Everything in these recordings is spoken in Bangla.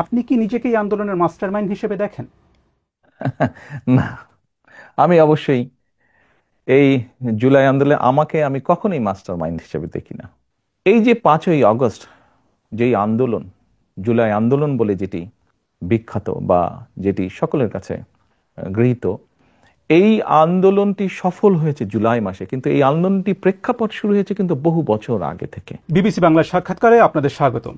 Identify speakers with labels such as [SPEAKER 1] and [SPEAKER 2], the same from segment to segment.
[SPEAKER 1] আপনি কি নিজেকে এই আন্দোলনের মাস্টারমাইন্ড হিসেবে দেখেন?
[SPEAKER 2] না, আমি অবশ্যই এই জুলাই আন্দোলনে আমি কখনোই মাস্টার মাইন্ড হিসেবে দেখি না। এই যে 5ই আগস্ট, যেই আন্দোলন, জুলাই আন্দোলন বলে যেটি বিখ্যাত বা যেটি সকলের কাছে গৃহীত, এই আন্দোলনটি সফল হয়েছে জুলাই মাসে, কিন্তু এই আন্দোলনটি প্রেক্ষাপট শুরু হয়েছে কিন্তু বহু বছর আগে থেকে।
[SPEAKER 1] বিবিসি বাংলার সাক্ষাৎকারে আপনাদের স্বাগতম।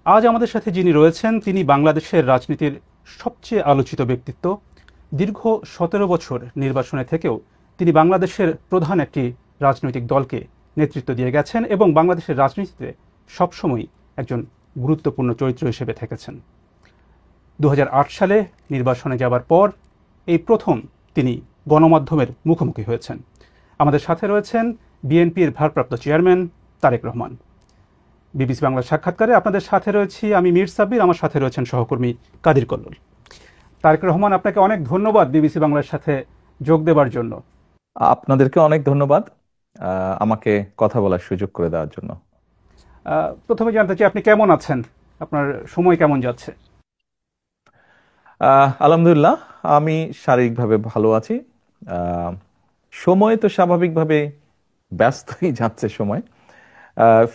[SPEAKER 1] আজ আমাদের সাথে যিনি রয়েছেন তিনি বাংলাদেশের রাজনীতির সবচেয়ে আলোচিত ব্যক্তিত্ব। দীর্ঘ 17 বছর নির্বাসনে থেকেও তিনি বাংলাদেশের প্রধান একটি রাজনৈতিক দলকে নেতৃত্ব দিয়ে গেছেন এবং বাংলাদেশের রাজনীতিতে সবসময় একজন গুরুত্বপূর্ণ চরিত্র হিসেবে থেকেছেন। 2008 সালে নির্বাসনে যাবার পর এই প্রথম তিনি গণমাধ্যমের মুখোমুখি হয়েছেন। আমাদের সাথে রয়েছেন বিএনপির ভারপ্রাপ্ত চেয়ারম্যান তারেক রহমান। বিবিসি বাংলার সাক্ষাৎকারে আপনাদের সাথে রয়েছি আমি মীর সাব্বির, আমার সাথে রয়েছেন সহকর্মী কাদির কল্লোল। তারেক রহমান, আপনাকে অনেক ধন্যবাদ বিবিসি বাংলার সাথে যোগ দেবার জন্য।
[SPEAKER 2] আপনাদেরকে অনেক ধন্যবাদ আমাকে কথা বলার সুযোগ করে দেওয়ার জন্য।
[SPEAKER 1] প্রথমে জানতে চাই আপনি কেমন আছেন, আপনার সময় কেমন যাচ্ছে?
[SPEAKER 2] আলহামদুলিল্লাহ, আমি শারীরিকভাবে ভালো আছি। আহ, সময় তো স্বাভাবিকভাবে ব্যস্তই যাচ্ছে সময়।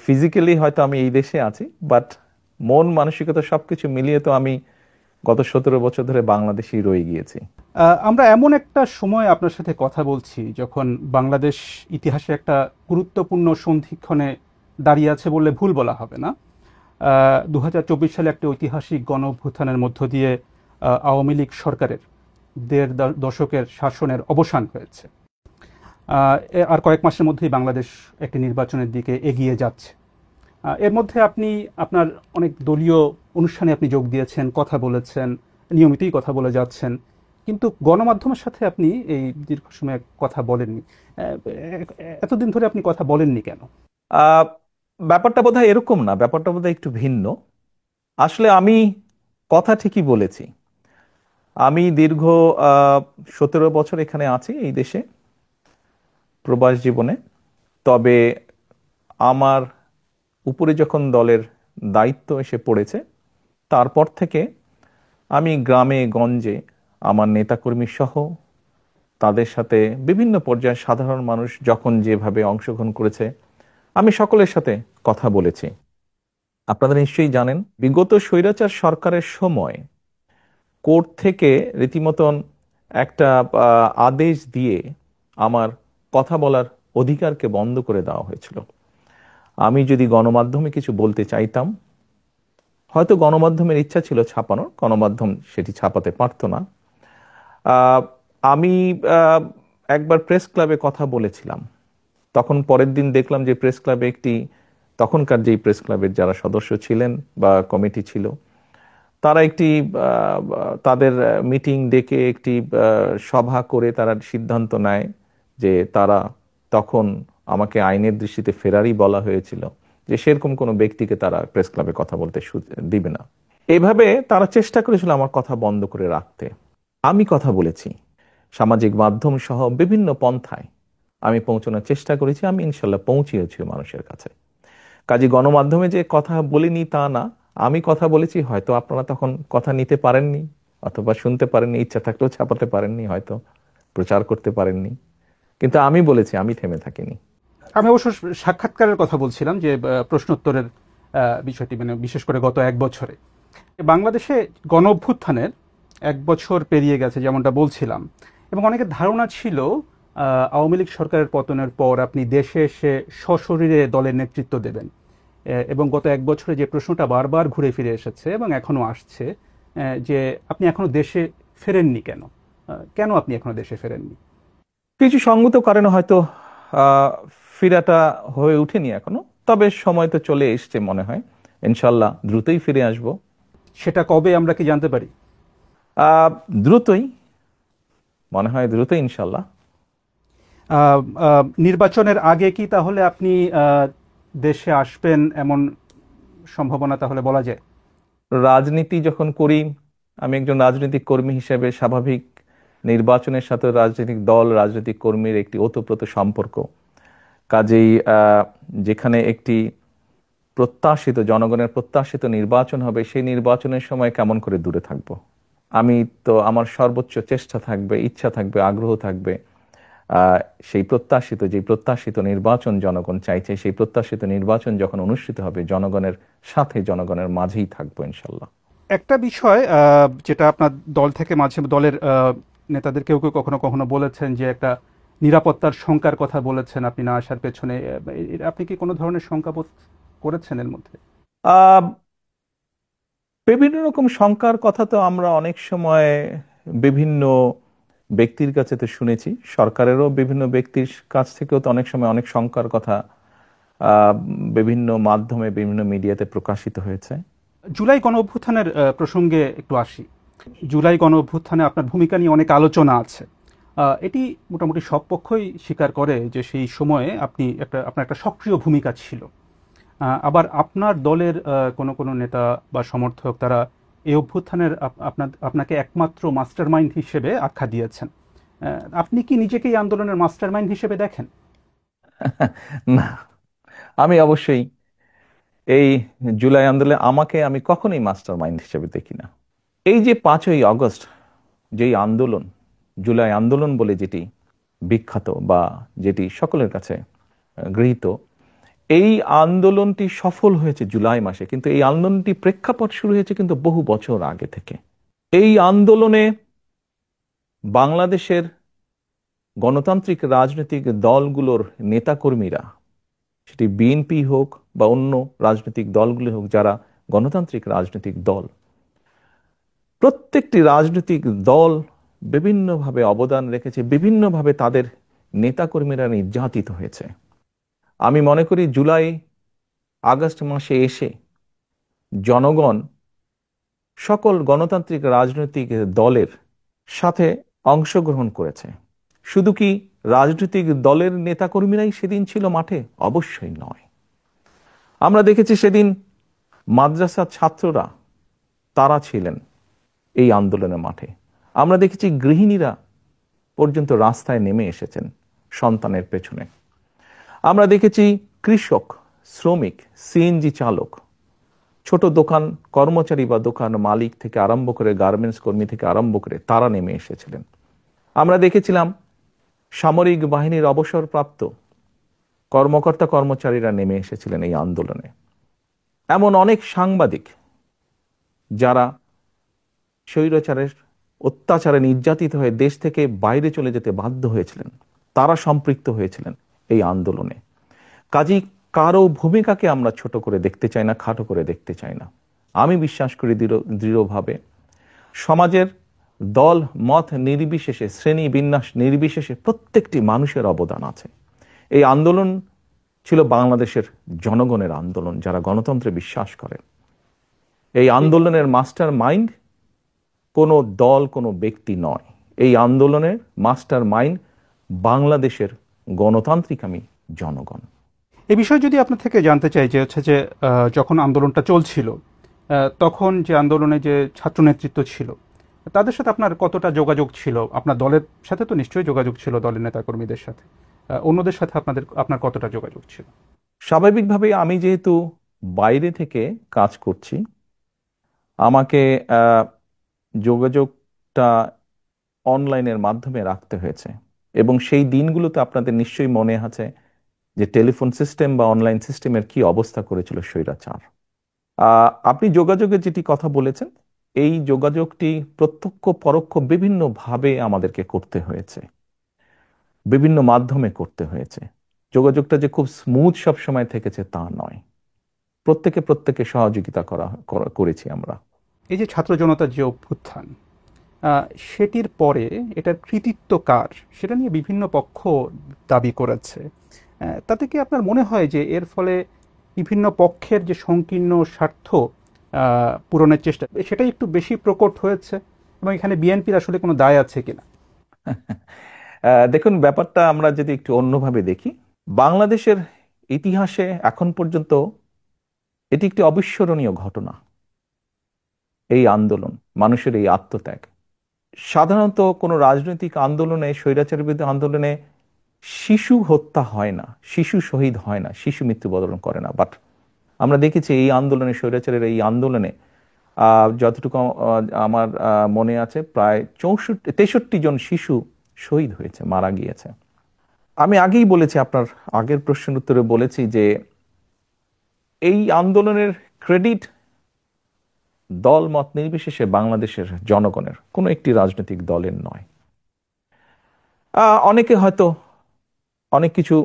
[SPEAKER 2] ফিজিক্যালি হয়তো আমি এই দেশে আছি, বাট মন মানসিকতা সবকিছু মিলিয়ে তো আমি গত 17 বছর ধরে বাংলাদেশেই রয়ে গিয়েছি।
[SPEAKER 1] আমরা এমন একটা সময় আপনার সাথে কথা বলছি যখন বাংলাদেশ ইতিহাসে একটা গুরুত্বপূর্ণ সন্ধিক্ষণে দাঁড়িয়ে আছে বললে ভুল বলা হবে না। 2024 সালে একটা ঐতিহাসিক গণ অভ্যুত্থানের মধ্য দিয়ে আওয়ামী লীগ সরকারের 1.5 দশকের শাসনের অবসান হয়েছে। আর কয়েক মাসের মধ্যেই বাংলাদেশ একটি নির্বাচনের দিকে এগিয়ে যাচ্ছে। এর মধ্যে আপনি আপনার অনেক দলীয় অনুষ্ঠানে আপনি যোগ দিয়েছেন, কথা বলেছেন, নিয়মিতই কথা বলে যাচ্ছেন, কিন্তু গণমাধ্যমের সাথে আপনি এই দীর্ঘ সময় কথা বলেননি। এতদিন ধরে আপনি কথা বলেননি কেন?
[SPEAKER 2] আহ, ব্যাপারটা বোধহয় এরকম না, ব্যাপারটা বোধহয় একটু ভিন্ন। আসলে আমি কথা ঠিকই বলেছি। আমি দীর্ঘ 17 বছর এখানে আছি এই দেশে, প্রবাস জীবনে। তবে আমার উপরে যখন দলের দায়িত্ব এসে পড়েছে, তারপর থেকে আমি গ্রামে গঞ্জে আমার নেতাকর্মী সহ তাদের সাথে বিভিন্ন পর্যায়ে সাধারণ মানুষ যখন যেভাবে অংশগ্রহণ করেছে, আমি সকলের সাথে কথা বলেছি। আপনারা নিশ্চয়ই জানেন, বিগত স্বৈরাচার সরকারের সময় কোর্ট থেকে রীতিমতন একটা আদেশ দিয়ে আমার কথা বলার অধিকারকে বন্ধ করে দেওয়া হয়েছিল। আমি যদি গণমাধ্যমে কিছু বলতে চাইতাম, হয়তো গণমাধ্যমের ইচ্ছা ছিল ছাপানোর, গণমাধ্যম সেটি ছাপাতে পারতো না। আহ, আমি একবার প্রেস ক্লাবে কথা বলেছিলাম। তখন পরের দিন দেখলাম যে প্রেস ক্লাবে তখনকার যেই প্রেস ক্লাবের যারা সদস্য ছিলেন বা কমিটি ছিল, তারা তাদের মিটিং ডেকে একটি সভা করে তারা সিদ্ধান্ত নেয় যে তারা, তখন আমাকে আইনের দৃষ্টিতে ফেরারি বলা হয়েছিল, যে সেরকম কোনো ব্যক্তিকে তারা প্রেস ক্লাবে কথা বলতে দিবে না। এভাবে তারা চেষ্টা করেছিল আমার কথা বন্ধ করে রাখতে। আমি কথা বলেছি, সামাজিক মাধ্যম সহ বিভিন্ন পন্থায় আমি পৌঁছানোর চেষ্টা করেছি, আমি ইনশাল্লাহ পৌঁছিয়েছি মানুষের কাছে। কাজে গণমাধ্যমে যে কথা বলিনি তা না, আমি কথা বলেছি, হয়তো আপনারা তখন কথা নিতে পারেননি অথবা শুনতে পারেননি, ইচ্ছা থাকলেও ছাপাতে পারেননি, হয়তো প্রচার করতে পারেননি, কিন্তু আমি বলেছি, আমি থেমে থাকিনি।
[SPEAKER 1] আমি অবশ্য সাক্ষাৎকারের কথা বলছিলাম, যে প্রশ্নোত্তরের বিষয়টি, মানে বিশেষ করে গত 1 বছরে বাংলাদেশে গণ অভ্যুত্থানের 1 বছর পেরিয়ে গেছে যেমনটা বলছিলাম, এবং অনেকের ধারণা ছিল আওয়ামী লীগ সরকারের পতনের পর আপনি দেশে এসে সশরীরে দলের নেতৃত্ব দেবেন। এবং গত 1 বছরে যে প্রশ্নটা বারবার ঘুরে ফিরে এসেছে এবং এখনো আসছে, যে আপনি এখনো দেশে ফেরেননি কেন? কেন আপনি এখনো দেশে ফেরেননি?
[SPEAKER 2] কিছু সঙ্গত কারণে হয়তো আহ ফিরাটা হয়ে ওঠেনি এখনো, তবে সময় তো চলে এসছে মনে হয়। ইনশাল্লাহ দ্রুতই ফিরে আসব।
[SPEAKER 1] সেটা কবে আমরা কি জানতে পারি?
[SPEAKER 2] আহ দ্রুতই, মনে হয় দ্রুতই ইনশাল্লাহ।
[SPEAKER 1] নির্বাচনের আগে কি তাহলে আপনি দেশে আসবেন এমন সম্ভাবনা তাহলে বলা যায়?
[SPEAKER 2] রাজনীতি যখন করি, আমি একজন রাজনৈতিক কর্মী হিসেবে স্বাভাবিক নির্বাচনের সাথে রাজনৈতিক দল, রাজনৈতিক কর্মীর একটি ওতপ্রোত সম্পর্ক। কাজেই যেখানে একটি প্রত্যাশিত, জনগণের প্রত্যাশিত নির্বাচন হবে, সেই নির্বাচনের সময় কেমন করে দূরে থাকব? আমি তো, আমার সর্বোচ্চ চেষ্টা থাকবে, ইচ্ছা থাকবে, আগ্রহ থাকবে আহ সেই প্রত্যাশিত, যে প্রত্যাশিত নির্বাচন জনগণ চাইছে, সেই প্রত্যাশিত নির্বাচন যখন অনুষ্ঠিত হবে, জনগণের সাথে, জনগণের মাঝেই থাকবো ইনশাল্লাহ।
[SPEAKER 1] একটা বিষয় যেটা আপনার দল থেকে মাঝে দলের নেতাদের কেউ কেউ কখনো কখনো বলেছেন যে একটা নিরাপত্তার শঙ্কার কথা বলেছেন আপনি না আসার পেছনে। আপনি কি কোনো ধরনের শঙ্কা বোধ করেছেন এর মধ্যে?
[SPEAKER 2] আহ বিভিন্ন রকম শঙ্কার কথা তো আমরা অনেক সময় বিভিন্ন ব্যক্তির কাছে তো শুনেছি, সরকারেরও বিভিন্ন ব্যক্তির কাছ থেকেও তো অনেক সময় অনেক শঙ্কার কথা আহ বিভিন্ন মাধ্যমে, বিভিন্ন মিডিয়াতে প্রকাশিত হয়েছে।
[SPEAKER 1] জুলাই গণ অভ্যুত্থানের প্রসঙ্গে একটু আসি। জুলাই গণ অভ্যুত্থানে আপনার ভূমিকা নিয়ে অনেক আলোচনা আছে। এটি মোটামুটি সব পক্ষই স্বীকার করে যে সেই সময়ে আপনার একটা সক্রিয় ভূমিকা ছিল। আবার আপনার দলের কোনো কোনো নেতা বা সমর্থক তারা এই অভ্যুত্থানের আপনাকে একমাত্র মাস্টারমাইন্ড হিসেবে আখ্যা দিয়েছেন। আপনি কি নিজেকে এই আন্দোলনের মাস্টারমাইন্ড হিসেবে দেখেন?
[SPEAKER 2] না, আমি অবশ্যই এই জুলাই আন্দোলনে আমাকে আমি কখনোই মাস্টার মাইন্ড হিসেবে দেখি না। এই যে 5ই আগস্ট, যেই আন্দোলন, জুলাই আন্দোলন বলে যেটি বিখ্যাত বা যেটি সকলের কাছে গৃহীত, এই আন্দোলনটি সফল হয়েছে জুলাই মাসে, কিন্তু এই আন্দোলনটি প্রেক্ষাপট শুরু হয়েছে কিন্তু বহু বছর আগে থেকে। এই আন্দোলনে বাংলাদেশের গণতান্ত্রিক রাজনৈতিক দলগুলোর নেতাকর্মীরা, সেটি বিএনপি হোক বা অন্য রাজনৈতিক দলগুলো হোক, যারা গণতান্ত্রিক রাজনৈতিক দল, প্রত্যেকটি রাজনৈতিক দল বিভিন্নভাবে অবদান রেখেছে, বিভিন্নভাবে তাদের নেতাকর্মীরা নির্যাতিত হয়েছে। আমি মনে করি জুলাই আগস্ট মাসে এসে জনগণ সকল গণতান্ত্রিক রাজনৈতিক দলের সাথে অংশগ্রহণ করেছে। শুধু কি রাজনৈতিক দলের নেতাকর্মীরাই সেদিন ছিল মাঠে? অবশ্যই নয়। আমরা দেখেছি সেদিন মাদ্রাসার ছাত্ররা, তারা ছিলেন এই আন্দোলনের মাঠে। আমরা দেখেছি গৃহিণীরা পর্যন্ত রাস্তায় নেমে এসেছেন সন্তানের পেছনে। আমরা দেখেছি কৃষক, শ্রমিক, সিএনজি চালক, ছোট দোকান কর্মচারী বা দোকান মালিক থেকে আরম্ভ করে, গার্মেন্টস কর্মী থেকে আরম্ভ করে, তারা নেমে এসেছিলেন। আমরা দেখেছিলাম সামরিক বাহিনীর অবসরপ্রাপ্ত কর্মকর্তা কর্মচারীরা নেমে এসেছিলেন এই আন্দোলনে। এমন অনেক সাংবাদিক যারা স্বৈরাচারের অত্যাচারে নির্যাতিত হয়ে দেশ থেকে বাইরে চলে যেতে বাধ্য হয়েছিলেন, তারা সম্পৃক্ত হয়েছিলেন এই আন্দোলনে। কাজী কারো ভূমিকাকে আমরা ছোট করে দেখতে চাই না, খাটো করে দেখতে চাই না। আমি বিশ্বাস করি দৃঢ়ভাবে সমাজের দল মত নির্বিশেষে, শ্রেণী বিন্যাস নির্বিশেষে প্রত্যেকটি মানুষের অবদান আছে। এই আন্দোলন ছিল বাংলাদেশের জনগণের আন্দোলন, যারা গণতন্ত্রে বিশ্বাস করেন। এই আন্দোলনের মাস্টার মাইন্ড কোনো দল, কোনো ব্যক্তি নয়। এই আন্দোলনের মাস্টার মাইন্ড বাংলাদেশের গণতান্ত্রিকামী জনগণ।
[SPEAKER 1] এ বিষয়ে যদি আপনার থেকে জানতে চাই যে হচ্ছে যে যখন আন্দোলনটা চলছিল তখন যে আন্দোলনে যে ছাত্র নেতৃত্ব ছিল তাদের সাথে আপনার কতটা যোগাযোগ ছিল? আপনার দলের সাথে তো নিশ্চয়ই যোগাযোগ ছিল, দলের নেতাকর্মীদের সাথে। অন্যদের সাথে আপনার কতটা যোগাযোগ ছিল?
[SPEAKER 2] স্বাভাবিকভাবে আমি যেহেতু বাইরে থেকে কাজ করছি, আমাকে যোগাযোগটা অনলাইনের মাধ্যমে রাখতে হয়েছে। এবং সেই দিনগুলোতে আপনাদের নিশ্চয়ই মনে আছে যে টেলিফোন সিস্টেম বা অনলাইন সিস্টেমের কি অবস্থা করেছিল স্বৈরাচার। আপনি যোগাযোগের যেটি কথা বলেছেন, এই যোগাযোগটি প্রত্যক্ষ পরোক্ষ বিভিন্নভাবে আমাদেরকে করতে হয়েছে, বিভিন্ন মাধ্যমে করতে হয়েছে। যোগাযোগটা যে খুব স্মুথ সব সময় থেকেছে তা নয়। প্রত্যেকে সহযোগিতা করেছি আমরা।
[SPEAKER 1] এই যে ছাত্র জনতার যে অভ্যুত্থান, সেটির পরে এটার কৃতিত্ব কার সেটা নিয়ে বিভিন্ন পক্ষ দাবি করেছে। তাতে কি আপনার মনে হয় যে এর ফলে বিভিন্ন পক্ষের যে সংকীর্ণ স্বার্থ পূরণের চেষ্টা সেটাই একটু বেশি প্রকট হয়েছে, এবং এখানে বিএনপির আসলে কোনো দায় আছে কিনা?
[SPEAKER 2] দেখুন, ব্যাপারটা আমরা যদি একটু অন্যভাবে দেখি, বাংলাদেশের ইতিহাসে এখন পর্যন্ত এটি একটি অবিস্মরণীয় ঘটনা। এই আন্দোলন, মানুষের এই আত্মত্যাগ। সাধারণত কোনো রাজনৈতিক আন্দোলনে, স্বৈরাচার বিরোধী আন্দোলনে শিশু হত্যা হয় না, শিশু শহীদ হয় না, শিশু মৃত্যুবরণ করে না। বাট আমরা দেখেছি এই আন্দোলনে, স্বৈরাচারের এই আন্দোলনে যতটুকু আমার মনে আছে, প্রায় 63 জন শিশু শহীদ হয়েছে, মারা গিয়েছে। আমি আগেই বলেছি, আপনার আগের প্রশ্নের উত্তরে বলেছি যে এই আন্দোলনের ক্রেডিট দল মত নির্বিশেষে বাংলাদেশের জনগণের, কোনো একটি রাজনৈতিক দলের নয়। অনেকে হয়তো অনেক কিছু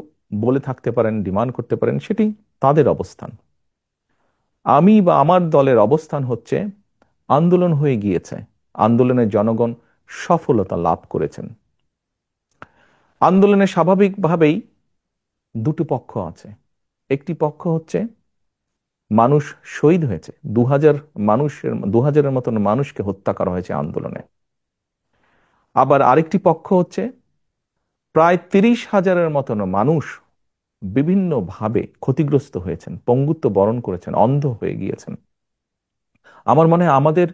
[SPEAKER 2] বলে থাকতে পারেন, ডিমান্ড করতে পারেন, সেটি তাদের অবস্থান। আমি বা আমার দলের অবস্থান হচ্ছে, আন্দোলন হয়ে গিয়েছে, আন্দোলনের জনগণ সফলতা লাভ করেছেন। আন্দোলনে স্বাভাবিকভাবেই দুটো পক্ষ আছে। একটি পক্ষ হচ্ছে মানুষ শহীদ হয়েছে, 2000-এর মতন মানুষকে হত্যা করা হয়েছে আন্দোলনে। আবার আরেকটি পক্ষ হচ্ছে প্রায় 30,000-এর মতন মানুষ বিভিন্নভাবে ক্ষতিগ্রস্ত হয়েছেন, পঙ্গুত্ব বরণ করেছেন, অন্ধ হয়ে গিয়েছেন। আমার মনে হয় আমাদের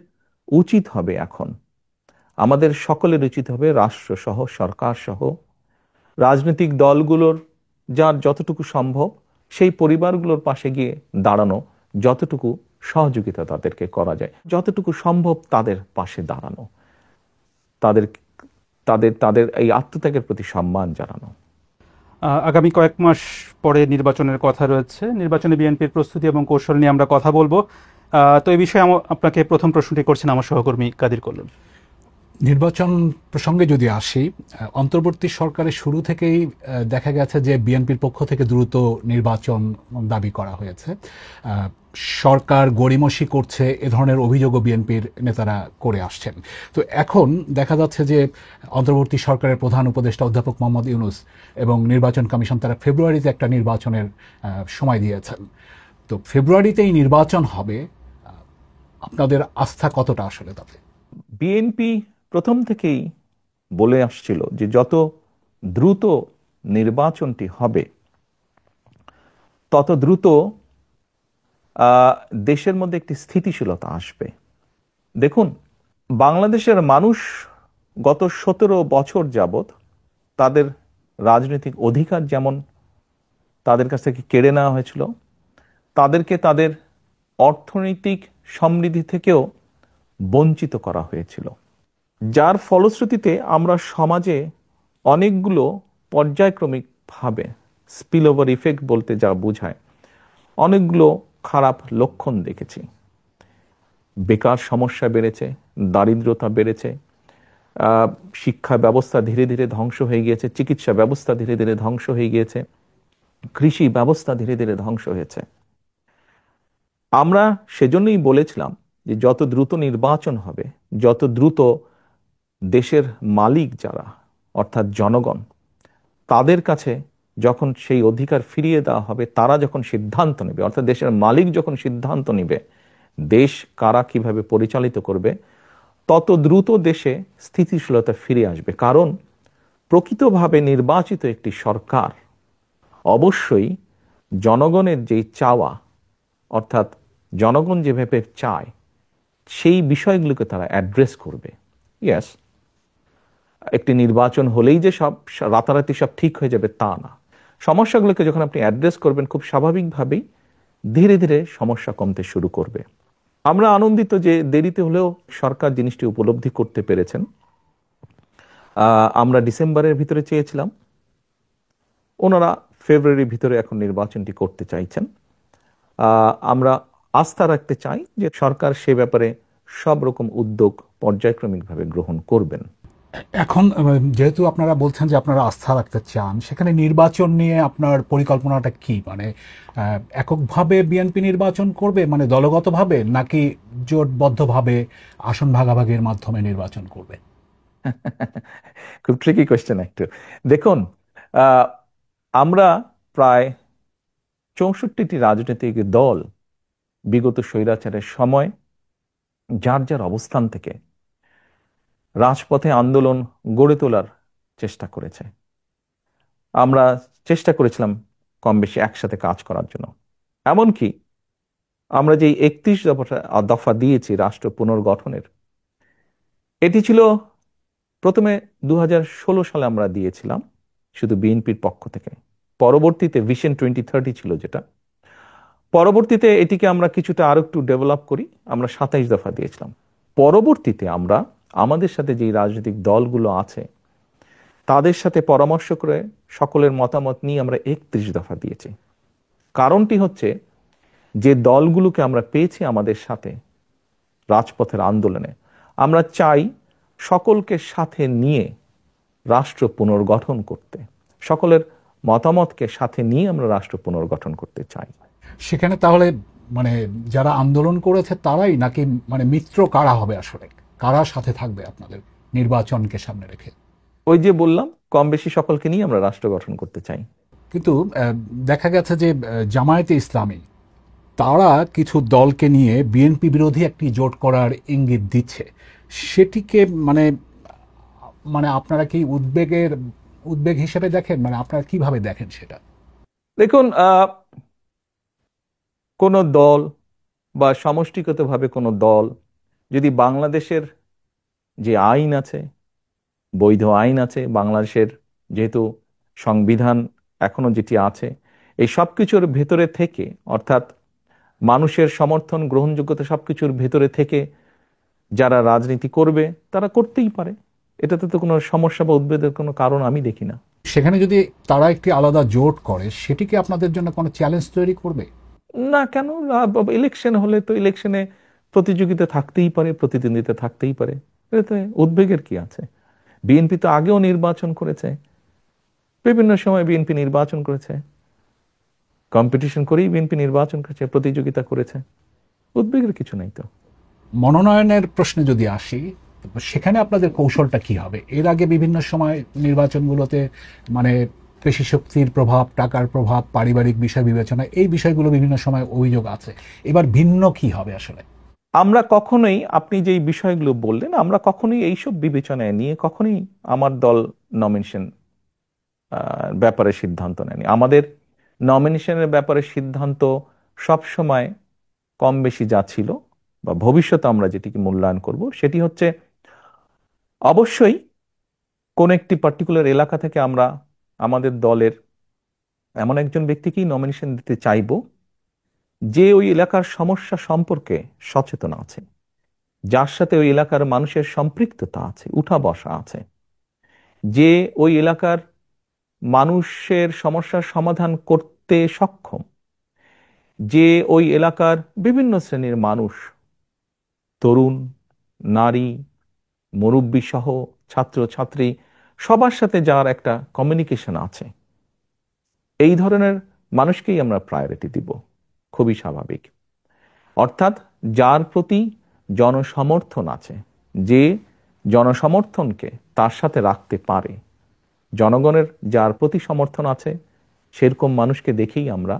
[SPEAKER 2] উচিত হবে এখন, আমাদের সকলের উচিত হবে, রাষ্ট্র সহ, সরকার সহ, রাজনৈতিক দলগুলোর যার যতটুকু সম্ভব সেই পরিবারগুলোর পাশে গিয়ে দাঁড়ানো, যতটুকু সহযোগিতা তাদেরকে করা যায়, যতটুকু সম্ভব তাদের পাশে দাঁড়ানো, তাদের তাদের তাদের এই আত্মত্যাগের প্রতি সম্মান জানানো।
[SPEAKER 1] আগামী কয়েক মাস পরে নির্বাচনের কথা রয়েছে। নির্বাচনে বিএনপির প্রস্তুতি এবং কৌশল নিয়ে আমরা কথা বলবো। তো এই বিষয়ে আপনাকে প্রথম প্রশ্নটি করছেন আমার সহকর্মী কাদির কল্লোল।
[SPEAKER 3] নির্বাচন প্রসঙ্গে যদি আসি, অন্তর্বর্তী সরকারের শুরু থেকেই দেখা গেছে যে বিএনপির পক্ষ থেকে দ্রুত নির্বাচন দাবি করা হয়েছে। সরকার গড়িমসি করছে, এ ধরনের অভিযোগও বিএনপির নেতারা করে আসছেন। তো এখন দেখা যাচ্ছে যে অন্তর্বর্তী সরকারের প্রধান উপদেষ্টা অধ্যাপক মোহাম্মদ ইউনূস এবং নির্বাচন কমিশন তারা ফেব্রুয়ারিতে একটা নির্বাচনের সময় দিয়েছেন। তো ফেব্রুয়ারিতেই নির্বাচন হবে, আপনাদের আস্থা কতটা আসলে তাতে?
[SPEAKER 2] বিএনপি প্রথম থেকেই বলে আসছিল যে যত দ্রুত নির্বাচনটি হবে তত দ্রুত দেশের মধ্যে একটি স্থিতিশীলতা আসবে। দেখুন, বাংলাদেশের মানুষ গত 17 বছর যাবৎ তাদের রাজনৈতিক অধিকার যেমন তাদের কাছ থেকে কেড়ে নেওয়া হয়েছিল, তাদেরকে তাদের অর্থনৈতিক সমৃদ্ধি থেকেও বঞ্চিত করা হয়েছিল, যার ফলশ্রুতিতে আমরা সমাজে অনেকগুলো পর্যায়ক্রমিকভাবে, স্পিল ওভার ইফেক্ট বলতে যা বোঝায়, অনেকগুলো খারাপ লক্ষণ দেখেছি। বেকার সমস্যা বেড়েছে, দারিদ্রতা বেড়েছে, শিক্ষা ব্যবস্থা ধীরে ধীরে ধ্বংস হয়ে গিয়েছে, চিকিৎসা ব্যবস্থা ধীরে ধীরে ধ্বংস হয়ে গিয়েছে, কৃষি ব্যবস্থা ধীরে ধীরে ধ্বংস হয়েছে। আমরা সেজন্যই বলেছিলাম যে যত দ্রুত নির্বাচন হবে, যত দ্রুত দেশের মালিক যারা অর্থাৎ জনগণ, তাদের কাছে যখন সেই অধিকার ফিরিয়ে দেওয়া হবে, তারা যখন সিদ্ধান্ত নেবে, অর্থাৎ দেশের মালিক যখন সিদ্ধান্ত নেবে দেশ কারা কিভাবে পরিচালিত করবে, তত দ্রুত দেশে স্থিতিশীলতা ফিরে আসবে। কারণ প্রকৃতভাবে নির্বাচিত একটি সরকার অবশ্যই জনগণের যেই চাওয়া, অর্থাৎ জনগণ যেভাবে চায় সেই বিষয়গুলোকে তারা অ্যাড্রেস করবে। ইয়েস, একটি নির্বাচন হলেই যে সব রাতারাতি সব ঠিক হয়ে যাবে তা না। সমস্যাগুলোকে যখন আপনি অ্যাড্রেস করবেন, খুব স্বাভাবিকভাবেই ধীরে ধীরে সমস্যা কমতে শুরু করবে। আমরা আনন্দিত যে দেরিতে হলেও সরকার জিনিসটি উপলব্ধি করতে পেরেছেন। আমরা ডিসেম্বরের ভিতরে চেয়েছিলাম, ওনারা ফেব্রুয়ারির ভিতরে এখন নির্বাচনটি করতে চাইছেন। আমরা আস্থা রাখতে চাই যে সরকার সে ব্যাপারে সব রকম উদ্যোগ পর্যায়ক্রমিকভাবে গ্রহণ করবেন।
[SPEAKER 3] এখন যেহেতু আপনারা বলছেন যে আপনারা আস্থা রাখতে চান, সেখানে নির্বাচন নিয়ে আপনার পরিকল্পনাটা কি? মানে এককভাবে বিএনপি নির্বাচন করবে, মানে দলগতভাবে, নাকি জোটবদ্ধভাবে আসন ভাগাভাগির মাধ্যমে নির্বাচন করবে?
[SPEAKER 2] খুব ট্রিকি কোয়েশ্চেন একটু। দেখুন, আমরা প্রায় 64টি রাজনৈতিক দল বিগত স্বৈরাচারের সময় যার যার অবস্থান থেকে রাজপথে আন্দোলন গড়ে তোলার চেষ্টা করেছে। আমরা চেষ্টা করেছিলাম কম বেশি একসাথে কাজ করার জন্য। এমনকি আমরা যে 31 দফা দিয়েছি রাষ্ট্র পুনর্গঠনের, এটি ছিল প্রথমে 2016 সালে আমরা দিয়েছিলাম শুধু বিএনপির পক্ষ থেকে। পরবর্তীতে ভিশন 2030 ছিল, যেটা পরবর্তীতে এটিকে আমরা কিছুটা আরো একটু ডেভেলপ করি, আমরা 27 দফা দিয়েছিলাম। পরবর্তীতে আমরা আমাদের সাথে যেই রাজনৈতিক দলগুলো আছে তাদের সাথে পরামর্শ করে সকলের মতামত নিয়ে আমরা 31 দফা দিয়েছি। কারণটি হচ্ছে, যে দলগুলোকে আমরা পেয়েছি আমাদের সাথে রাজপথের আন্দোলনে, আমরা চাই সকলকে সাথে নিয়ে রাষ্ট্র পুনর্গঠন করতে, সকলের মতামতকে সাথে নিয়ে আমরা রাষ্ট্র পুনর্গঠন করতে চাই।
[SPEAKER 3] সেখানে তাহলে মানে যারা আন্দোলন করেছে তারাই, নাকি মানে মিত্র কারা হবে আসলে, কারা সাথে থাকবে আপনাদের নির্বাচনকে সামনে রেখে?
[SPEAKER 2] ওই যে বললাম, কম বেশি সকলকে নিয়ে আমরা রাষ্ট্র গঠন করতে চাই।
[SPEAKER 3] কিন্তু দেখা গেছে যে জামায়াতে ইসলামী তারা কিছু দলকে নিয়ে বিএনপি বিরোধী একটি জোট করার ইঙ্গিত দিচ্ছে। সেটিকে মানে মানে আপনারা কি উদ্বেগ হিসেবে দেখেন? মানে আপনারা কিভাবে দেখেন সেটা?
[SPEAKER 2] দেখুন, কোনো দল বা সমষ্টিগতভাবে কোনো দল যদি বাংলাদেশের যে আইন আছে, বৈধ আইন আছে বাংলাদেশের, যেহেতু সংবিধান এখনো যেটি আছে, এই সব কিছুর ভেতরে থেকে, অর্থাৎ মানুষের সমর্থন গ্রহণযোগ্যতা সবকিছুর ভেতরে থেকে যারা রাজনীতি করবে তারা করতেই পারে। এটাতে তো কোনো সমস্যা বা উদ্বেগের কোনো কারণ আমি দেখি না।
[SPEAKER 3] সেখানে যদি তারা একটি আলাদা জোট করে, সেটি কি আপনাদের জন্য কোনো চ্যালেঞ্জ তৈরি করবে?
[SPEAKER 2] না, কেন? ইলেকশন হলে তো ইলেকশনে প্রতিযোগিতা থাকতেই পারে, প্রতিদ্বন্দ্বিতা থাকতেই পারে, এতে উদ্বেগের কি আছে? বিএনপি তো আগেও নির্বাচন করেছে, বিভিন্ন সময় বিএনপি নির্বাচন করেছে, কম্পিটিশন করেই বিএনপি নির্বাচন করেছে, প্রতিযোগিতা করেছে, উদ্বেগের কিছু নাই তো।
[SPEAKER 3] মনোনয়নের প্রশ্নে যদি আসি, সেখানে আপনাদের কৌশলটা কি হবে? এর আগে বিভিন্ন সময় নির্বাচনগুলোতে মানে পেশি শক্তির প্রভাব, টাকার প্রভাব, পারিবারিক বিষয় বিবেচনা, এই বিষয়গুলো বিভিন্ন সময় অভিযোগ আছে। এবার ভিন্ন কি হবে আসলে?
[SPEAKER 2] আমরা কখনোই, আপনি যেই বিষয়গুলো বললেন, আমরা কখনোই এইসব বিবেচনায় নিয়ে কখনোই আমার দল নমিনেশন ব্যাপারে সিদ্ধান্ত নেয়নি। আমাদের নমিনেশনের ব্যাপারে সিদ্ধান্ত সব সময় কম বেশি যা ছিল বা ভবিষ্যতে আমরা যেটিকে মূল্যায়ন করব, সেটি হচ্ছে অবশ্যই কোন একটি পার্টিকুলার এলাকা থেকে আমরা আমাদের দলের এমন একজন ব্যক্তিকেই নমিনেশন দিতে চাইব যে ওই এলাকার সমস্যা সম্পর্কে সচেতন আছে, যার সাথে ওই এলাকার মানুষের সম্পৃক্ততা আছে, উঠা বসা আছে, যে ওই এলাকার মানুষের সমস্যার সমাধান করতে সক্ষম, যে ওই এলাকার বিভিন্ন শ্রেণীর মানুষ, তরুণ, নারী, মুরব্বী সহ ছাত্র ছাত্রী, সবার সাথে যার একটা কমিউনিকেশন আছে, এই ধরনের মানুষকেই আমরা প্রায়োরিটি দিব। খুবই স্বাভাবিক। অর্থাৎ যার প্রতি জনসমর্থন আছে, যে জনসমর্থনকে তার সাথে রাখতে পারে, জনগণের যার প্রতি সমর্থন আছে, সেরকম মানুষকে দেখেই আমরা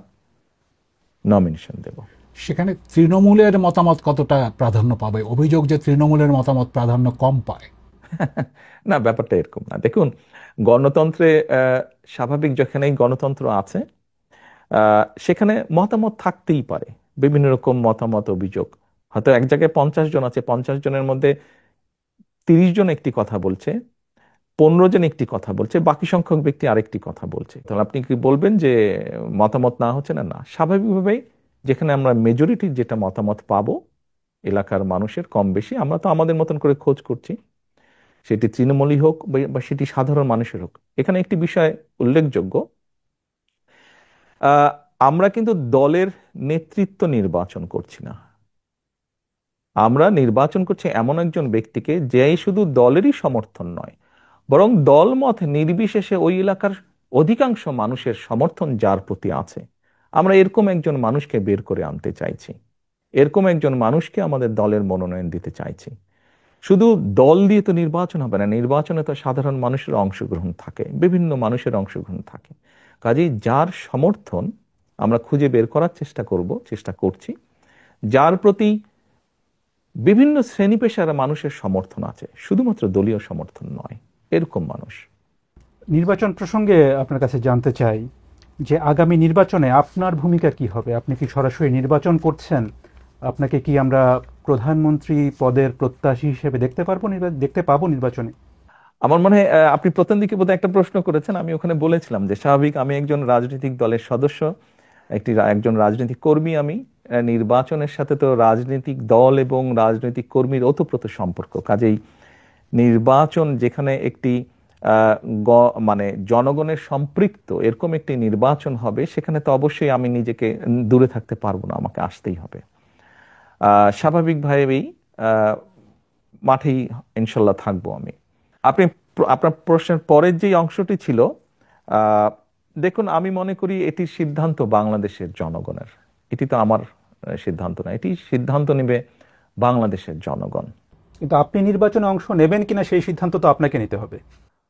[SPEAKER 2] নমিনেশন দেব।
[SPEAKER 3] সেখানে তৃণমূলের মতামত কতটা প্রাধান্য পাবে? অভিযোগ যে তৃণমূলের মতামত প্রাধান্য কম পায়।
[SPEAKER 2] না, ব্যাপারটা এরকম না। দেখুন, গণতন্ত্রে স্বাভাবিক যেখানেই গণতন্ত্র আছে সেখানে মতামত থাকতেই পারে, বিভিন্ন রকম মতামত, অভিযোগ। হয়তো এক জায়গায় 50 জন আছে, 50 জনের মধ্যে 30 জন একটি কথা বলছে, 15 জন একটি কথা বলছে, বাকি সংখ্যক ব্যক্তি আরেকটি কথা বলছে। তাহলে আপনি কি বলবেন যে মতামত না হচ্ছে? না, না, স্বাভাবিকভাবেই যেখানে আমরা মেজরিটির যেটা মতামত পাবো এলাকার মানুষের কম বেশি, আমরা তো আমাদের মতন করে খোঁজ করছি, সেটি তৃণমূলই হোক বা সেটি সাধারণ মানুষের হোক। এখানে একটি বিষয় উল্লেখযোগ্য, আমরা কিন্তু দলের নেতৃত্ব নির্বাচন করছি না, আমরা নির্বাচন করছি এমন একজন ব্যক্তিকে যে শুধু দলেরই সমর্থন নয়, বরং দলমত নির্বিশেষে ওই এলাকার অধিকাংশ মানুষের সমর্থন যার প্রতি আছে, আমরা এরকম একজন মানুষকে বের করে আনতে চাইছি, এরকম একজন মানুষকে আমাদের দলের মনোনয়ন দিতে চাইছি। শুধু দল দিয়ে তো নির্বাচন হবে না, নির্বাচনে তো সাধারণ মানুষের অংশগ্রহণ থাকে, বিভিন্ন মানুষের অংশগ্রহণ থাকে। কাজেই যার সমর্থন আমরা খুঁজে বের করার চেষ্টা করছি, যার প্রতি বিভিন্ন শ্রেণী পেশার মানুষের সমর্থন আছে, শুধুমাত্র দলীয় সমর্থন নয়, এরকম মানুষ।
[SPEAKER 1] নির্বাচন প্রসঙ্গে আপনার কাছে জানতে চাই যে আগামী নির্বাচনে আপনার ভূমিকা কি হবে? আপনি কি সরাসরি নির্বাচন করছেন? আপনাকে কি আমরা প্রধানমন্ত্রী পদের প্রত্যাশী হিসেবে দেখতে পাবো নির্বাচনে?
[SPEAKER 2] আমার মনে হয় আপনি প্রথম দিকে বোধহয় একটা প্রশ্ন করেছেন, আমি ওখানে বলেছিলাম যে স্বাভাবিক আমি একজন রাজনৈতিক দলের সদস্য, একজন রাজনৈতিক কর্মী আমি। নির্বাচনের সাথে তো রাজনৈতিক দল এবং রাজনৈতিক কর্মীর ওতপ্রোত সম্পর্ক, কাজেই নির্বাচন যেখানে একটি মানে জনগণের সম্পৃক্ত এরকম একটি নির্বাচন হবে, সেখানে তো অবশ্যই আমি নিজেকে দূরে থাকতে পারবো না, আমাকে আসতেই হবে। স্বাভাবিকভাবেই মাঠেই ইনশাল্লাহ থাকবো আমি। আপনার প্রশ্নের পরের যে অংশটি ছিল, দেখুন, আমি মনে করি এটির সিদ্ধান্ত বাংলাদেশের জনগণের। এটি তো আমার সিদ্ধান্ত না, এটি সিদ্ধান্ত নেবে বাংলাদেশের জনগণ।
[SPEAKER 1] কিন্তু আপনি নির্বাচনে অংশ নেবেন কিনা সেই সিদ্ধান্ত তো আপনাকে নিতে হবে।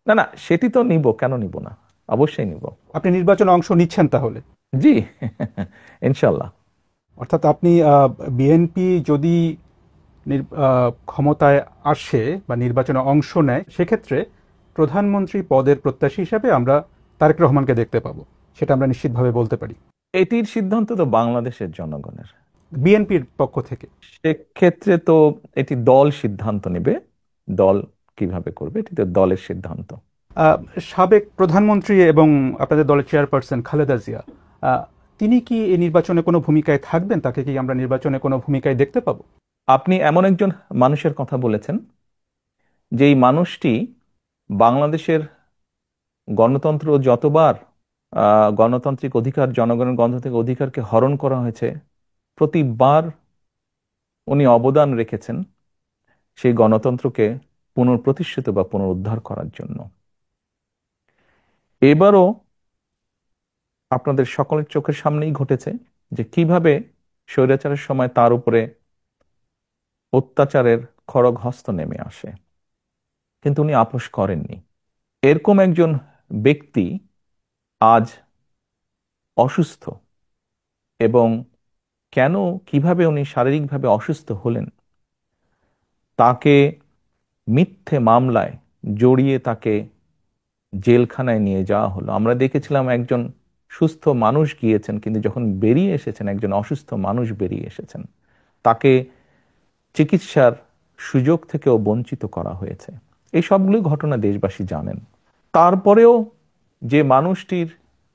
[SPEAKER 2] না না, সেটি তো নিব, কেন নিব না, অবশ্যই নিব।
[SPEAKER 1] আপনি নির্বাচনে অংশ নিচ্ছেন তাহলে?
[SPEAKER 2] জি, ইনশাল্লাহ।
[SPEAKER 1] অর্থাৎ আপনি বিএনপি যদি ক্ষমতায় আসে বা নির্বাচনে অংশ নেয়, সেক্ষেত্রে প্রধানমন্ত্রী পদের প্রত্যাশী হিসাবে আমরা তারেক রহমানকে দেখতে পাবো, সেটা আমরা নিশ্চিতভাবে বলতে পারি।
[SPEAKER 2] এটির সিদ্ধান্ত তো বাংলাদেশের জনগণের,
[SPEAKER 1] বিএনপির পক্ষ থেকে।
[SPEAKER 2] সেক্ষেত্রে তো এটি দল সিদ্ধান্ত নেবে, দল কিভাবে করবে এটি তো দলের সিদ্ধান্ত।
[SPEAKER 1] সাবেক প্রধানমন্ত্রী এবং আপনাদের দলের চেয়ারপারসন খালেদা জিয়া, তিনি কি এই নির্বাচনে কোনো ভূমিকায় থাকবেন? তাকে কি আমরা নির্বাচনে কোনো ভূমিকায় দেখতে পাবো?
[SPEAKER 2] আপনি এমন একজন মানুষের কথা বলেছেন, যেই মানুষটি বাংলাদেশের গণতন্ত্র যতবার গণতান্ত্রিক অধিকার, জনগণের গণতান্ত্রিক অধিকারকে হরণ করা হয়েছে, প্রতিবার উনি অবদান রেখেছেন সেই গণতন্ত্রকে পুনঃপ্রতিষ্ঠিত বা পুনরুদ্ধার করার জন্য। এবারও আপনাদের সকলের চোখের সামনেই ঘটেছে যে কিভাবে স্বৈরাচারের সময় তার উপরে অত্যাচারের খড়গ হস্ত নেমে আসে, কিন্তু উনি আপোষ করেননি। এরকম একজন ব্যক্তি আজ অসুস্থ, এবং কেন, কিভাবে উনি শারীরিকভাবে অসুস্থ হলেন, তাকে মিথ্যে মামলায় জড়িয়ে তাকে জেলখানায় নিয়ে যাওয়া হলো। আমরা দেখেছিলাম একজন সুস্থ মানুষ গিয়েছেন, কিন্তু যখন বেরিয়ে এসেছেন একজন অসুস্থ মানুষ বেরিয়ে এসেছেন, তাকে চিকিৎসার সুযোগ থেকেও বঞ্চিত করা হয়েছে। এই সবগুলো ঘটনা দেশবাসী জানেন। তারপরেও যে মানুষটির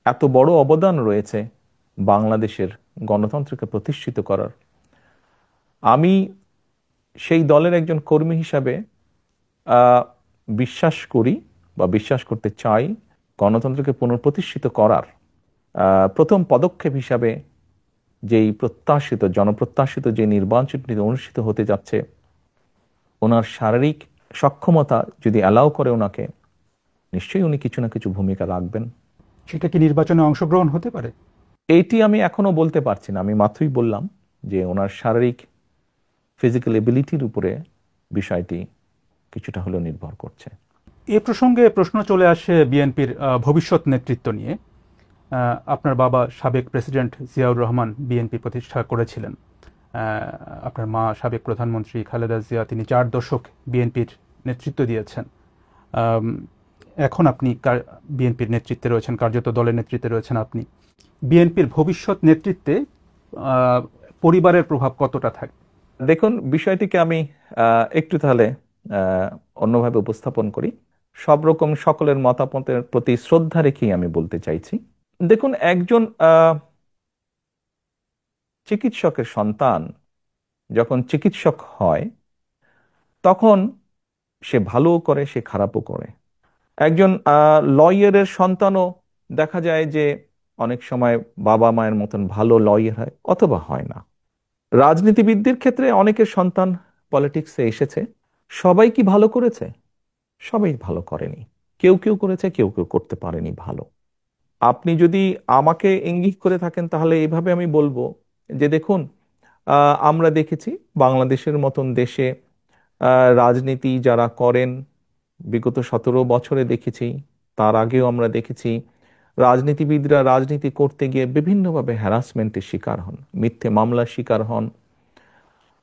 [SPEAKER 2] এত বড় অবদান রয়েছে বাংলাদেশের গণতন্ত্রকে প্রতিষ্ঠিত করার, আমি সেই দলের একজন কর্মী হিসাবে বিশ্বাস করি বা বিশ্বাস করতে চাই, গণতন্ত্রকে পুনঃপ্রতিষ্ঠিত করার প্রথম পদক্ষেপ হিসাবে যেই প্রত্যাশিত, জনপ্রত্যাশিত যে নির্বাচনটি অনুষ্ঠিত হতে যাচ্ছে, ওনার শারীরিক সক্ষমতা যদি অ্যালাউ করে ওনাকে, নিশ্চয়ই উনি কিছু না কিছু ভূমিকা রাখবেন।
[SPEAKER 1] সেটা কি নির্বাচনে অংশগ্রহণ হতে পারে?
[SPEAKER 2] এইটি আমি এখনো বলতে পারছি না। আমি মাত্রই বললাম যে ওনার শারীরিক ফিজিক্যাল এবিলিটির উপরে বিষয়টি কিছুটা হলেও নির্ভর করছে।
[SPEAKER 1] এ প্রসঙ্গে প্রশ্ন চলে আসে বিএনপির ভবিষ্যৎ নেতৃত্ব নিয়ে। আপনার বাবা সাবেক প্রেসিডেন্ট জিয়াউর রহমান বিএনপি প্রতিষ্ঠা করেছিলেন। আপনার মা সাবেক প্রধানমন্ত্রী খালেদা জিয়া, তিনি 4 দশক বিএনপির নেতৃত্ব দিয়েছেন। এখন আপনি বিএনপির নেতৃত্বে রয়েছেন, কার্যত দলের নেতৃত্বে রয়েছেন আপনি। বিএনপির ভবিষ্যৎ নেতৃত্বে পরিবারের প্রভাব কতটা থাকে?
[SPEAKER 2] দেখুন, বিষয়টিকে আমি একটু তাহলে অন্যভাবে উপস্থাপন করি। সব রকম সকলের মতামতের প্রতি শ্রদ্ধা রেখেই আমি বলতে চাইছি। দেখুন, একজন চিকিৎসকের সন্তান যখন চিকিৎসক হয়, তখন সে ভালোও করে, সে খারাপও করে। একজন লয়ারের সন্তানও দেখা যায় যে অনেক সময় বাবা মায়ের মতন ভালো লয়ার হয় অথবা হয় না। রাজনীতিবিদদের ক্ষেত্রে অনেকের সন্তান পলিটিক্সে এসেছে, সবাই কি ভালো করেছে? সবাই ভালো করেনি। কেউ কেউ করেছে, কেউ কেউ করতে পারেনি ভালো। আপনি যদি আমাকে ইঙ্গিত করে থাকেন, তাহলে এইভাবে আমি বলবো যে দেখুন, আমরা দেখেছি বাংলাদেশের মতন দেশে রাজনীতি যারা করেন, বিগত 17 বছরে দেখেছি, তার আগেও আমরা দেখেছি রাজনীতিবিদরা রাজনীতি করতে গিয়ে বিভিন্নভাবে হ্যারাসমেন্টের শিকার হন, মিথ্যে মামলার শিকার হন।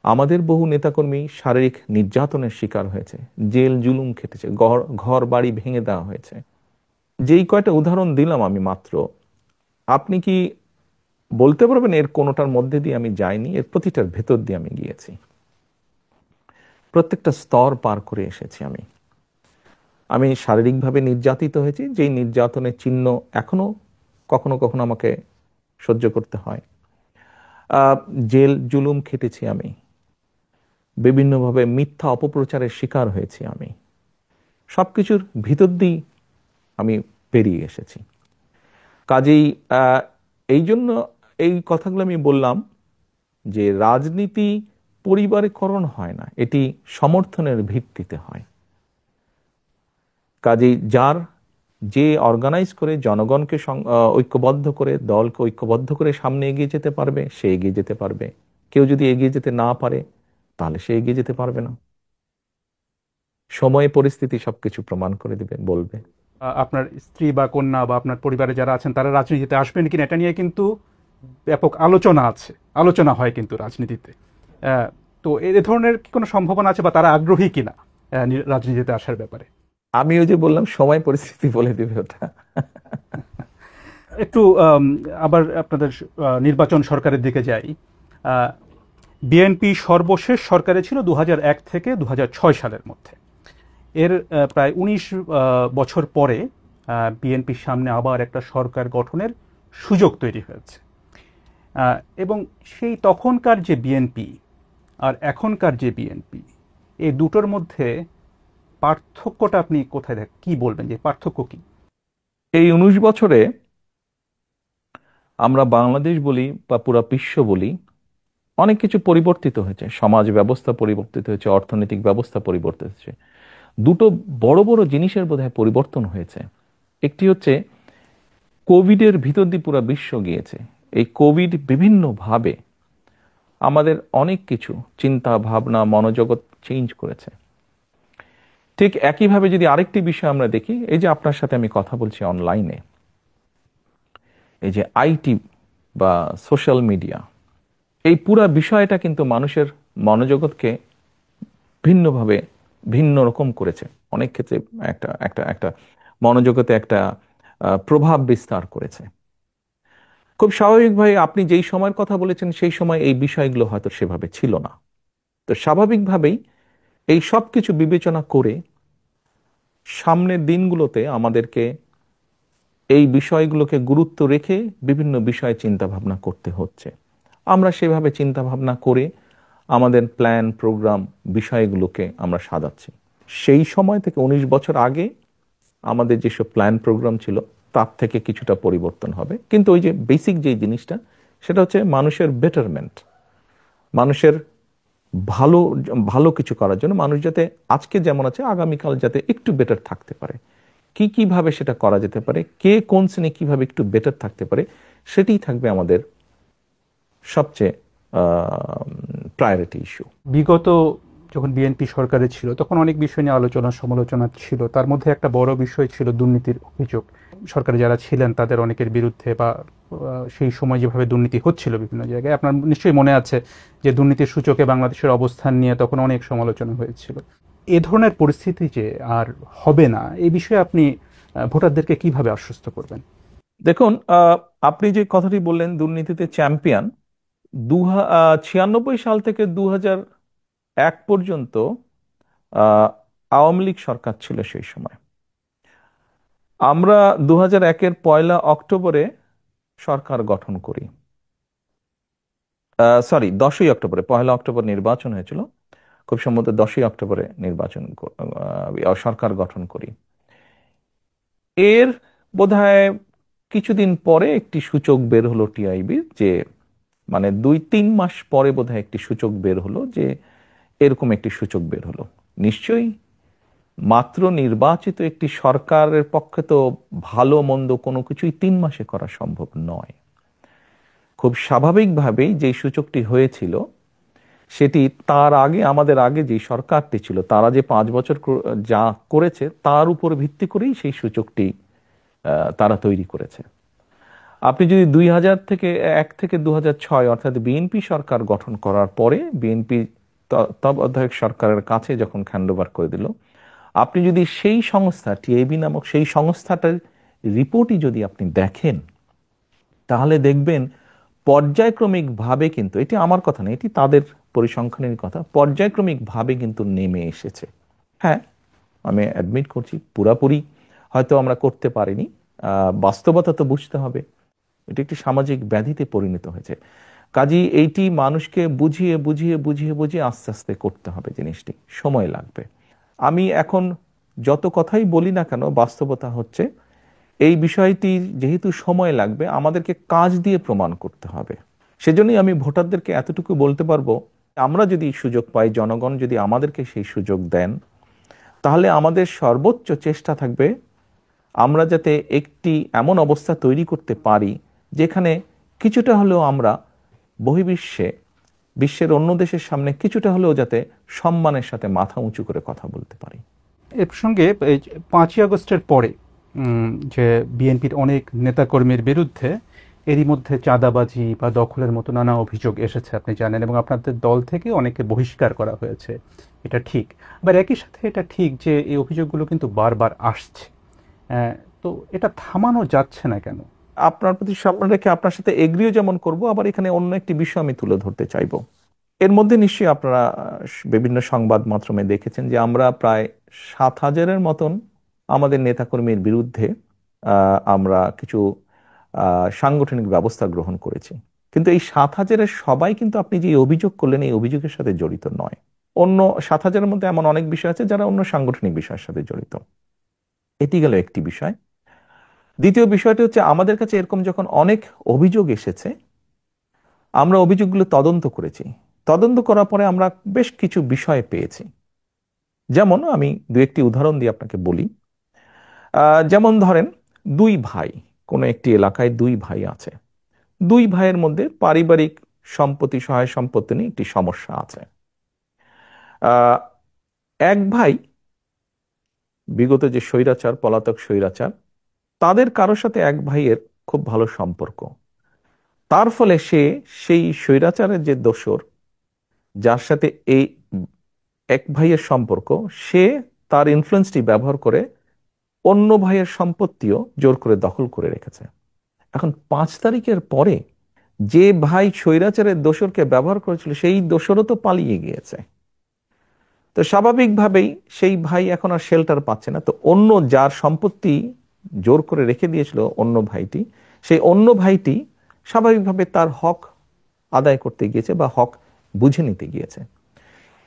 [SPEAKER 2] আমাদের বহু নেতাকর্মী শারীরিক নির্যাতনের শিকার হয়েছে, জেল জুলুম খেটেছে, ঘর বাড়ি ভেঙে দেওয়া হয়েছে। যেই কয়টা উদাহরণ দিলাম আমি মাত্র, আপনি কি বলতে পারবেন এর কোনোটার মধ্যে দিয়ে আমি যাইনি? এর প্রতিটার ভেতর দিয়ে আমি গিয়েছি, প্রত্যেকটা স্তর পার করে এসেছি। আমি শারীরিকভাবে নির্যাতিত হয়েছি, যেই নির্যাতনের চিহ্ন এখনো কখনো কখনো আমাকে সহ্য করতে হয়। জেল জুলুম খেটেছি আমি, বিভিন্নভাবে মিথ্যা অপপ্রচারের শিকার হয়েছি আমি, সবকিছুর ভিতর দিয়ে আমি পেরিয়ে এসেছি। কাজেই এই জন্য এই কথাগুলো আমি বললাম যে রাজনীতি পরিবারীকরণ হয় না, এটি সমর্থনের ভিত্তিতে হয়। কাজেই যে অর্গানাইজ করে জনগণকে ঐক্যবদ্ধ করে, দলকে ঐক্যবদ্ধ করে সামনে এগিয়ে যেতে পারবে, সে এগিয়ে যেতে পারবে। কেউ যদি এগিয়ে যেতে না পারে তাহলে সে এগিয়ে যেতে পারবে না। সময় পরিস্থিতি সবকিছু প্রমাণ করে দিবে, বলবে।
[SPEAKER 1] আপনার স্ত্রী বা কন্যা বা আপনার পরিবারে যারা আছেন তারা রাজনীতিতে আসবেন কিনা এটা নিয়ে কিন্তু ব্যাপক আলোচনা হয় কিন্তু রাজনীতিতে। তো এ ধরনের কি কোনো সম্ভাবনা আছে বা তারা আগ্রহী কিনা রাজনীতিতে আসার ব্যাপারে?
[SPEAKER 2] আমি ওই যে বললাম, সময় পরিস্থিতি বলে দিবে ওটা।
[SPEAKER 1] একটু আবার আপনাদের নির্বাচন সরকারের দিকে যাই। বিএনপি সর্বশেষ সরকারে ছিল 2001 থেকে 2006 সালের মধ্যে। এর প্রায় 19 বছর পরে বিএনপির সামনে আবার একটা সরকার গঠনের সুযোগ তৈরি হয়েছে, এবং সেই তখনকার যে বিএনপি আর এখনকার যে বিএনপি, এই দুটোর মধ্যে পার্থক্যটা আপনি কোথায় কি বলবেন, যে পার্থক্য কি?
[SPEAKER 2] এই 19 বছরে আমরা বাংলাদেশ বলি বা পুরা বিশ্ব বলি, অনেক কিছু পরিবর্তিত হয়েছে। সমাজ ব্যবস্থা পরিবর্তিত হয়েছে, অর্থনৈতিক ব্যবস্থা পরিবর্তিত হয়েছে। দুটো বড় বড় জিনিসের বোধহয় পরিবর্তন হয়েছে। একটি হচ্ছে কোভিডের ভিতর দিয়ে পুরো বিশ্ব গিয়েছে। এই কোভিড বিভিন্নভাবে আমাদের অনেক কিছু চিন্তা ভাবনা মনোজগৎ চেঞ্জ করেছে। ঠিক একইভাবে যদি আরেকটি বিষয় আমরা দেখি, এই যে আপনার সাথে আমি কথা বলছি অনলাইনে, এই যে আইটি বা সোশ্যাল মিডিয়া, এই পুরা বিষয়টা কিন্তু মানুষের মনোজগৎকে ভিন্নভাবে ভিন্ন রকম করেছে। অনেক ক্ষেত্রে একটা একটা একটা মনোজগতে একটা প্রভাব বিস্তার করেছে। খুব স্বাভাবিকভাবে আপনি যেই সময়ের কথা বলেছেন সেই সময় এই বিষয়গুলো হয়তো সেভাবে ছিল না। তো স্বাভাবিকভাবেই এই সব কিছু বিবেচনা করে সামনের দিনগুলোতে আমাদেরকে এই বিষয়গুলোকে গুরুত্ব রেখে বিভিন্ন বিষয়ে চিন্তা ভাবনা করতে হচ্ছে। আমরা সেভাবে চিন্তা ভাবনা করে আমাদের প্ল্যান প্রোগ্রাম বিষয়গুলোকে আমরা সাজাচ্ছি। সেই সময় থেকে 19 বছর আগে আমাদের যেসব প্ল্যান প্রোগ্রাম ছিল তার থেকে কিছুটা পরিবর্তন হবে, কিন্তু ওই যে বেসিক যে জিনিসটা, সেটা হচ্ছে মানুষের বেটারমেন্ট, মানুষের ভালো ভালো কিছু করার জন্য, মানুষ যাতে আজকে যেমন আছে আগামীকাল যাতে একটু বেটার থাকতে পারে। কিভাবে সেটা করা যেতে পারে, কে কোন শ্রেণী কিভাবে একটু বেটার থাকতে পারে, সেটাই থাকবে আমাদের সবচেয়ে প্রায়োরিটি ইস্যু।
[SPEAKER 1] বিগত যখন বিএনপি সরকারে ছিল তখন অনেক বিষয় নিয়ে আলোচনা সমালোচনা ছিল, তার মধ্যে একটা বড় বিষয় ছিল দুর্নীতির অভিযোগ। সরকারে যারা ছিলেন তাদের অনেকের বিরুদ্ধে, বা সেই সময় যেভাবে দুর্নীতি হচ্ছিল বিভিন্ন জায়গায়, আপনার নিশ্চয়ই মনে আছে যে দুর্নীতির সূচকে বাংলাদেশের অবস্থান নিয়ে তখন অনেক সমালোচনা হয়েছিল। এ ধরনের পরিস্থিতি যে আর হবে না, এই বিষয়ে আপনি ভোটারদেরকে কিভাবে আশ্বস্ত করবেন?
[SPEAKER 2] দেখুন, আপনি যে কথাটি বললেন দুর্নীতিতে চ্যাম্পিয়ন, 96 সাল থেকে 2001 পর্যন্ত আওয়ামী লীগ সরকার ছিল সেই সময়। আমরা 2001-এর 1 অক্টোবরে সরকার গঠন করি। 10ই অক্টোবরে, 1 অক্টোবর নির্বাচন হয়েছিল, খুব সম্ভবত 10ই অক্টোবরে সরকার গঠন করি। এর বোধহয় কিছুদিন পরে একটি সূচক বের হলো টিআইবির, যে মানে 2-3 মাস পরে বোধহয় একটি সূচক বের হলো, যে এরকম একটি সূচক বের হলো। নিশ্চয়ই মাত্র নির্বাচিত একটি সরকারের পক্ষে তো ভালো মন্দ কোনো কিছুই 3 মাসে করা সম্ভব নয়। খুব স্বাভাবিকভাবেই যে সূচকটি হয়েছিল সেটি তার আগে, আমাদের আগে যে সরকারটি ছিল তারা যে 5 বছর যা করেছে তার উপর ভিত্তি করেই সেই সূচকটি তারা তৈরি করেছে। আপনি যদি 2001 থেকে 2006 অর্থাৎ বিএনপি সরকার গঠন করার পরে বিএনপি তত্ত্বাবধায়ক সরকারের কাছে যখন হ্যান্ডওভার করে দিল, আপনি যদি সেই সংস্থা টিআইবি নামক সেই সংস্থাটার রিপোর্টই যদি আপনি দেখেন, তাহলে দেখবেন পর্যায়ক্রমিকভাবে, কিন্তু এটি আমার কথা না, এটি তাদের পরিসংখ্যানের কথা, পর্যায়ক্রমিকভাবে কিন্তু নেমে এসেছে। হ্যাঁ, আমি অ্যাডমিট করছি পুরাপুরি হয়তো আমরা করতে পারিনি, বাস্তবতা তো বুঝতে হবে। এটি একটি সামাজিক ব্যাধিতে পরিণত হয়েছে। কাজেই এইটি মানুষকে বুঝিয়ে বুঝিয়ে বুঝিয়ে বুঝিয়ে আস্তে আস্তে করতে হবে, জিনিসটি সময় লাগবে। আমি এখন যত কথাই বলি না কেন, বাস্তবতা হচ্ছে এই বিষয়টি যেহেতু সময় লাগবে, আমাদেরকে কাজ দিয়ে প্রমাণ করতে হবে। সেজন্যই আমি ভোটারদেরকে এতটুকু বলতে পারবো, আমরা যদি সুযোগ পাই, জনগণ যদি আমাদেরকে সেই সুযোগ দেন, তাহলে আমাদের সর্বোচ্চ চেষ্টা থাকবে আমরা যাতে একটি এমন অবস্থা তৈরি করতে পারি যেখানে কিছুটা হলেও আমরা বহির্বিশ্বে, বিশ্বের অন্য দেশের সামনে কিছুটা হলেও যাতে সম্মানের সাথে মাথা উঁচু করে কথা বলতে পারি।
[SPEAKER 1] এ প্রসঙ্গে এই 5ই আগস্টের পরে যে বিএনপির অনেক নেতাকর্মীর বিরুদ্ধে এরই মধ্যে চাঁদাবাজি বা দখলের মতো নানা অভিযোগ এসেছে, আপনি জানেন, এবং আপনাদের দল থেকে অনেকে বহিষ্কার করা হয়েছে। এটা ঠিক, আবার একই সাথে এটা ঠিক যে এই অভিযোগগুলো কিন্তু বারবার আসছে। তো এটা থামানো যাচ্ছে না কেন?
[SPEAKER 2] আপনার প্রতি সম্মান রেখে আপনার সাথে এগ্রিও যেমন করব, আবার এখানে অন্য একটি বিষয় আমি তুলে ধরতে চাইব। এর মধ্যে নিশ্চয়ই আপনারা বিভিন্ন সংবাদ মাধ্যমে দেখেছেন যে আমরা প্রায় 7,000-এর মতন আমাদের নেতাকর্মীর বিরুদ্ধে আমরা কিছু সাংগঠনিক ব্যবস্থা গ্রহণ করেছি। কিন্তু এই 7,000-এর সবাই কিন্তু আপনি যে অভিযোগ করলেন এই অভিযোগের সাথে জড়িত নয়। অন্য 7,000-এর মধ্যে এমন অনেক বিষয় আছে যারা অন্য সাংগঠনিক বিষয়ের সাথে জড়িত। এটি গেল একটি বিষয়। দ্বিতীয় বিষয়টি হচ্ছে, আমাদের কাছে এরকম যখন অনেক অভিযোগ এসেছে, আমরা অভিযোগগুলো তদন্ত করেছি। তদন্ত করার পরে আমরা বেশ কিছু বিষয় পেয়েছি। যেমন আমি দু একটি উদাহরণ দিয়ে আপনাকে বলি। যেমন ধরেন, দুই ভাই, কোনো একটি এলাকায় দুই ভাই আছে, দুই ভাইয়ের মধ্যে পারিবারিক সম্পত্তি, সহায় সম্পত্তি নিয়ে একটি সমস্যা আছে। এক ভাই বিগত যে স্বৈরাচার, পলাতক স্বৈরাচার, তাদের কারোর সাথে এক ভাইয়ের খুব ভালো সম্পর্ক। তার ফলে সে সেই স্বৈরাচারের যে দোসর, যার সাথে এই এক ভাইয়ের সম্পর্ক, সে তার ইনফ্লুয়েন্সটি ব্যবহার করে অন্য ভাইয়ের সম্পত্তিও জোর করে দখল করে রেখেছে। এখন 5 তারিখের পরে যে ভাই স্বৈরাচারের দোসরকে ব্যবহার করেছিল, সেই দোসরও তো পালিয়ে গিয়েছে। তো স্বাভাবিকভাবেই সেই ভাই এখন আর শেল্টার পাচ্ছে না। তো অন্য যার সম্পত্তি জোর করে রেখে দিয়েছিল অন্য ভাইটি, সেই অন্য ভাইটি স্বাভাবিকভাবে তার হক আদায় করতে গিয়েছে বা হক বুঝে নিতে গিয়েছে।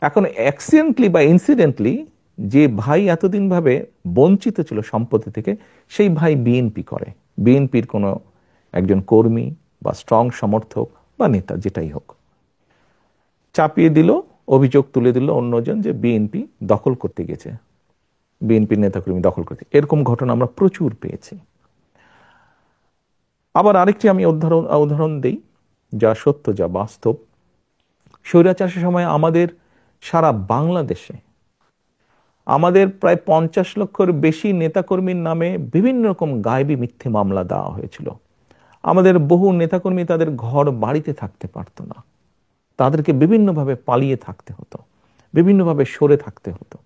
[SPEAKER 2] এখন অ্যাক্সিডেন্টলি বা ইনসিডেন্টলি যে ভাই এতদিন ভাবে বঞ্চিত ছিল সম্পত্তি থেকে, সেই ভাই বিএনপি করে, বিএনপির কোনো একজন কর্মী বা স্ট্রং সমর্থক বা নেতা যেটাই হোক, চাপিয়ে দিল, অভিযোগ তুলে দিল অন্যজন যে বিএনপি দখল করতে গেছে, বিএনপির নেতাকর্মী দখল করতে। এরকম ঘটনা আমরা প্রচুর পেয়েছি। আবার আরেকটি আমি উদাহরণ দেই, যা সত্য, যা বাস্তব। স্বৈরাচারের সময় আমাদের সারা বাংলাদেশে আমাদের প্রায় 50 লক্ষের বেশি নেতাকর্মীর নামে বিভিন্ন রকম গায়েবী মিথ্যে মামলা দেওয়া হয়েছিল। আমাদের বহু নেতাকর্মী তাদের ঘর বাড়িতে থাকতে পারত না, তাদেরকে বিভিন্নভাবে পালিয়ে থাকতে হতো, বিভিন্নভাবে সরে থাকতে হতো।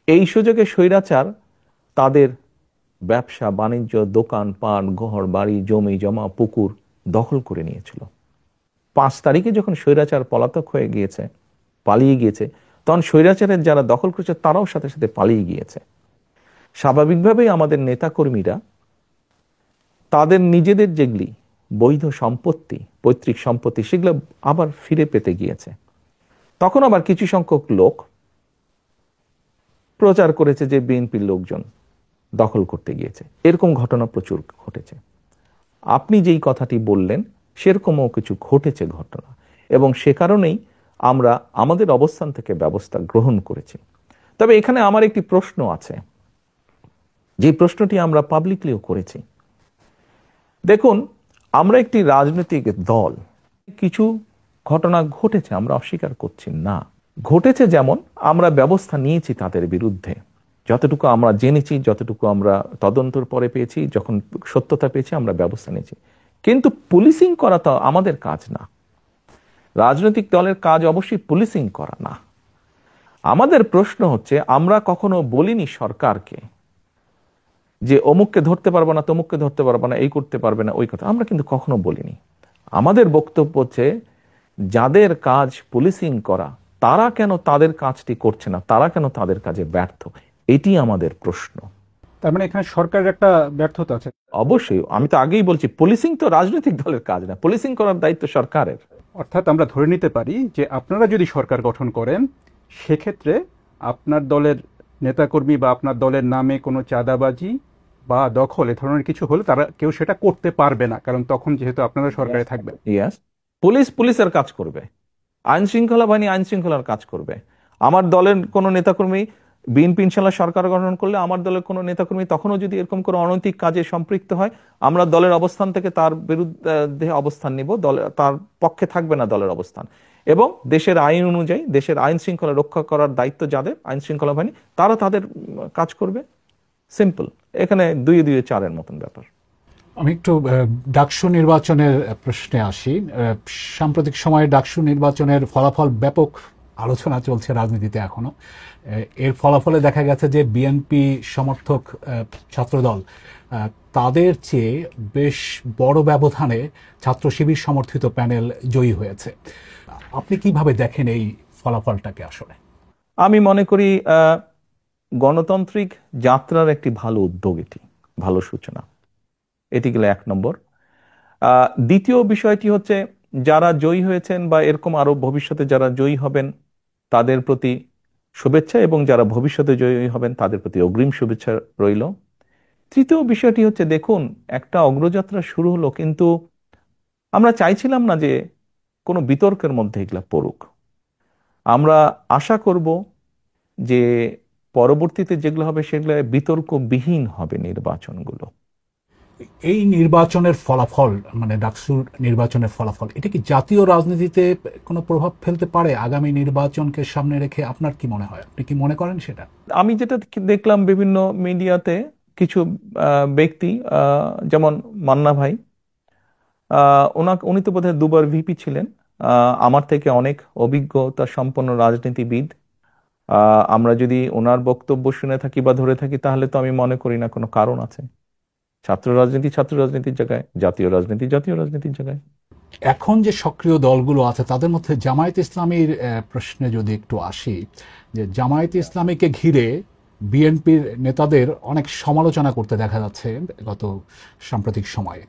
[SPEAKER 2] এই সুযোগে স্বৈরাচার তাদের ব্যবসা বাণিজ্য, দোকান পাট, ঘর বাড়ি, জমি জমা, পুকুর দখল করে নিয়েছিল। 5 তারিখে যখন স্বৈরাচার পলাতক হয়ে গিয়েছে, পালিয়ে গিয়েছে, তখন স্বৈরাচারের যারা দখল করেছে তারাও সাথে সাথে পালিয়ে গিয়েছে। স্বাভাবিকভাবেই আমাদের নেতাকর্মীরা তাদের নিজেদের যেগুলি বৈধ সম্পত্তি, পৈতৃক সম্পত্তি, সেগুলো আবার ফিরে পেতে গিয়েছে। তখন আবার কিছু সংখ্যক লোক প্রচার করেছে যে বিএনপির লোকজন দখল করতে গিয়েছে। এরকম ঘটনা প্রচুর ঘটেছে। আপনি যেই কথাটি বললেন সেরকমও কিছু ঘটেছে ঘটনা, এবং সে কারণেই আমরা আমাদের অবস্থান থেকে ব্যবস্থা গ্রহণ করেছি। তবে এখানে আমার একটি প্রশ্ন আছে, যে প্রশ্নটি আমরা পাবলিকলিও করেছি। দেখুন, আমরা একটি রাজনৈতিক দল, কিছু ঘটনা ঘটেছে, আমরা অস্বীকার করছি না, ঘটেছে। যেমন আমরা ব্যবস্থা নিয়েছি তাদের বিরুদ্ধে, যতটুকু আমরা জেনেছি, যতটুকু আমরা তদন্তের পরে পেয়েছি, যখন সত্যতা পেয়েছি আমরা ব্যবস্থা নিয়েছি। কিন্তু পুলিশিং করা তো আমাদের কাজ না। রাজনৈতিক দলের কাজ অবশ্যই পুলিশিং করা না। আমাদের প্রশ্ন হচ্ছে, আমরা কখনো বলিনি সরকারকে যে অমুককে ধরতে পারবো না, তমুককে ধরতে পারবো না, এই করতে পারবে না, ওই কথা আমরা কিন্তু কখনো বলিনি। আমাদের বক্তব্য হচ্ছে, যাদের কাজ পুলিশিং করা, তারা কেন তাদের কাজটি করছে না, তারা কেন তাদের কাজে ব্যর্থ, এটি আমাদের প্রশ্ন।
[SPEAKER 1] তার মানে এখানে সরকারের একটা ব্যর্থতা আছে।
[SPEAKER 2] অবশ্যই, আমি তো আগেই বলছি, পুলিশিং তো রাজনৈতিক দলের কাজ না, পুলিশিং করার দায়িত্ব সরকারের।
[SPEAKER 1] অর্থাৎ আমরা ধরে নিতে পারি যে আপনারা যদি সরকার গঠন করেন, সেক্ষেত্রে আপনার দলের নেতাকর্মী বা আপনার দলের নামে কোনো চাঁদাবাজি বা দখল এ ধরনের কিছু হলে তারা কেউ সেটা করতে পারবে না, কারণ তখন যেহেতু আপনারা সরকারে থাকবেন।
[SPEAKER 2] ইয়াস, পুলিশ পুলিশের কাজ করবে, আইন শৃঙ্খলা বাহিনী আইন শৃঙ্খলার কাজ করবে। আমার দলের কোনো নেতাকর্মী, বিএনপি ইনশাল্লাহ সরকার গঠন করলে আমার দলের কোনো নেতাকর্মী তখনও যদি এরকম কোনো অনৈতিক কাজে সম্পৃক্ত হয়, আমরা দলের অবস্থান থেকে তার বিরুদ্ধে অবস্থান নিব, দলের তার পক্ষে থাকবে না দলের অবস্থান। এবং দেশের আইন অনুযায়ী দেশের আইন শৃঙ্খলা রক্ষা করার দায়িত্ব যাদের, আইন শৃঙ্খলা বাহিনী, তারা তাদের কাজ করবে। সিম্পল, এখানে দুইয়ে দুইয়ে চারের মতন ব্যাপার।
[SPEAKER 3] আমি একটু ডাকসু নির্বাচনের প্রশ্নে আসি। সাম্প্রতিক সময়ে ডাকসু নির্বাচনের ফলাফল ব্যাপক আলোচনা চলছে রাজনীতিতে এখনো। এর ফলাফলে দেখা গেছে যে বিএনপি সমর্থক ছাত্রদল তাদের চেয়ে বেশ বড় ব্যবধানে ছাত্র শিবির সমর্থিত প্যানেল জয়ী হয়েছে। আপনি কিভাবে দেখেন এই ফলাফলটাকে? আসলে
[SPEAKER 2] আমি মনে করি গণতান্ত্রিক যাত্রার একটি ভালো উদ্যোগ, এটি ভালো সূচনা। এটি গেলে এক নম্বর। দ্বিতীয় বিষয়টি হচ্ছে, যারা জয়ী হয়েছেন বা এরকম আরো ভবিষ্যতে যারা জয়ী হবেন তাদের প্রতি শুভেচ্ছা, এবং যারা ভবিষ্যতে জয়ী হবেন তাদের প্রতি অগ্রিম শুভেচ্ছা রইল। তৃতীয় বিষয়টি হচ্ছে, দেখুন, একটা অগ্রযাত্রা শুরু হলো, কিন্তু আমরা চাইছিলাম না যে কোনো বিতর্কের মধ্যে এগুলা পড়ুক। আমরা আশা করব যে পরবর্তীতে যেগুলো হবে সেগুলো বিতর্কবিহীন হবে নির্বাচনগুলো।
[SPEAKER 3] এই নির্বাচনের ফলাফল, মানে ডাকসুর নির্বাচনের ফলাফল, এটা কি জাতীয় রাজনীতিতে কোনো প্রভাব ফেলতে পারে আগামী নির্বাচনকে সামনে রেখে? আপনার কি মনে হয়? আপনি কি মনে করেন সেটা?
[SPEAKER 2] আমি যেটা দেখলাম বিভিন্ন মিডিয়াতে, কিছু ব্যক্তি, যেমন মান্না ভাই, উনি তো বোধহয় দুবার ভিপি ছিলেন, আমার থেকে অনেক অভিজ্ঞতা সম্পন্ন রাজনীতিবিদ। আমরা যদি ওনার বক্তব্য শুনে থাকি বা ধরে থাকি, তাহলে তো আমি মনে করি না কোনো কারণ আছে। ছাত্র রাজনীতি ছাত্র রাজনীতির জায়গায়, জাতীয় রাজনীতি জাতীয় রাজনীতির জায়গায়।
[SPEAKER 3] এখন যে সক্রিয় দলগুলো আছে তাদের মধ্যে জামায়াত ইসলামীর প্রশ্নে যদি একটু আসি, যে জামায়াত ইসলামীকে ঘিরে বিএনপির নেতাদের অনেক সমালোচনা করতে দেখা যাচ্ছে গত সাম্প্রতিক সময়ে।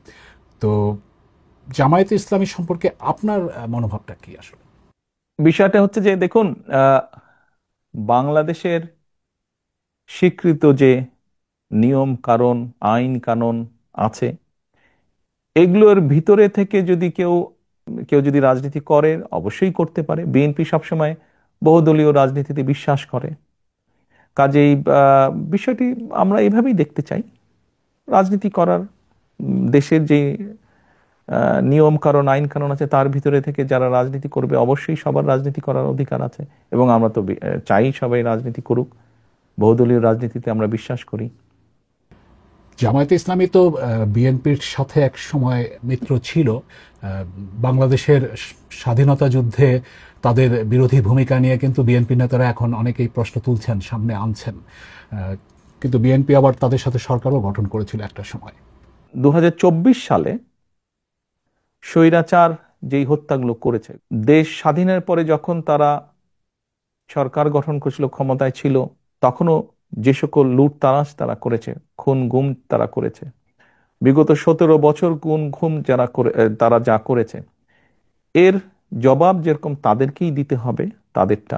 [SPEAKER 3] তো জামায়াত ইসলামী সম্পর্কে আপনার মনোভাবটা কি আসলে?
[SPEAKER 2] বিষয়টা হচ্ছে যে, দেখুন, বাংলাদেশের স্বীকৃত যে নিয়ম কানুন, আইন কানুন আছে, এগুলোর ভিতরে থেকে যদি কেউ কেউ যদি রাজনীতি করে, অবশ্যই করতে পারে। বিএনপি সবসময় বহুদলীয় রাজনীতিতে বিশ্বাস করে, কাজেই বিষয়টি আমরা এভাবেই দেখতে চাই। রাজনীতি করার, দেশের যে নিয়ম কানুন আইন কানুন আছে তার ভিতরে থেকে যারা রাজনীতি করবে, অবশ্যই সবার রাজনীতি করার অধিকার আছে, এবং আমরা তো চাই সবাই রাজনীতি করুক। বহুদলীয় রাজনীতিতে আমরা বিশ্বাস করি।
[SPEAKER 3] জামায়াতে ইসলামী তো বিএনপির সাথে এক সময় মিত্র ছিল। বাংলাদেশের স্বাধীনতা যুদ্ধে তাদের বিরোধী ভূমিকা নিয়ে কিন্তু বিএনপি নেতারা এখন অনেকেই প্রশ্ন তুলছেন, সামনে আনছেন। কিন্তু বিএনপি আবার তাদের সাথে সরকারও গঠন করেছিল একটা সময়।
[SPEAKER 2] 2024 সালে স্বৈরাচার যেই হত্যাগুলো করেছে, দেশ স্বাধীনের পরে যখন তারা সরকার গঠন করেছিল, ক্ষমতায় ছিল, তখনও যে সকল লুটতারাজ তারা করেছে, খুন গুম তারা করেছে, বিগত 17 বছর খুন গুম তারা যা করেছে, এর জবাব যেরকম তাদেরকেই দিতে হবে তাদেরটা,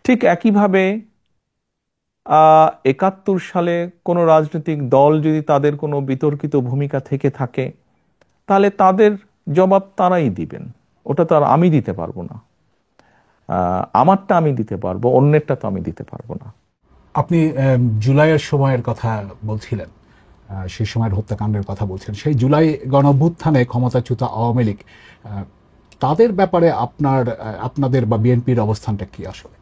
[SPEAKER 2] ঠিক একইভাবে 71 সালে কোনো রাজনৈতিক দল যদি তাদের কোনো বিতর্কিত ভূমিকা থেকে থাকে, তাহলে তাদের জবাব তারাই দিবেন। ওটা তো আর আমি দিতে পারবো না। আমারটা আমি দিতে পারবো, অন্যেরটা তো আমি দিতে পারবো না।
[SPEAKER 3] আপনি জুলাইয়ের সময়ের কথা বলছিলেন, সেই সময়ের হত্যাকাণ্ডের কথা বলছেন। সেই জুলাই গণঅভ্যুত্থানে ক্ষমতাচ্যুত আওয়ামী লীগ, তাদের ব্যাপারে আপনাদের বা বিএনপির অবস্থানটা কি আসলে?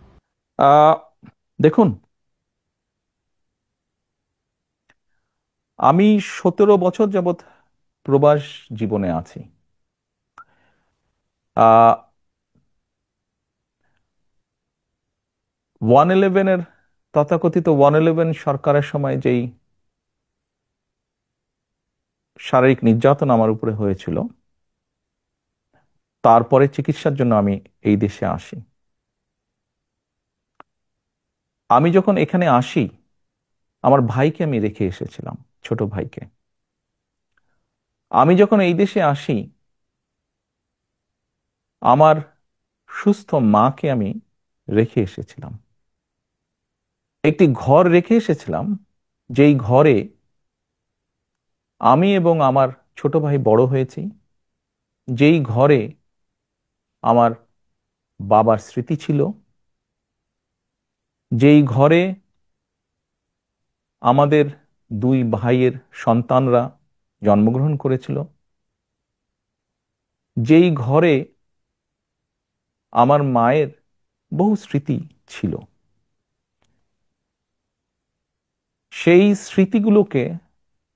[SPEAKER 2] দেখুন, আমি 17 বছর যাবৎ প্রবাস জীবনে আছি। 111 তথাকথিত 111 সরকারের সময় যেই শারীরিক নির্যাতন আমার উপরে হয়েছিল, তারপরে চিকিৎসার জন্য আমি এই দেশে আসি। আমি যখন এখানে আসি, আমার ভাইকে আমি রেখে এসেছিলাম, ছোট ভাইকে। আমি যখন এই দেশে আসি, আমার সুস্থ মাকে আমি রেখে এসেছিলাম। একটি ঘর রেখে এসেছিলাম, যেই ঘরে আমি এবং আমার ছোট ভাই বড় হয়েছি, যেই ঘরে আমার বাবার স্মৃতি ছিল, যেই ঘরে আমাদের দুই ভাইয়ের সন্তানরা জন্মগ্রহণ করেছিল, যেই ঘরে আমার মায়ের বহু স্মৃতি ছিল, সেই স্মৃতিগুলোকে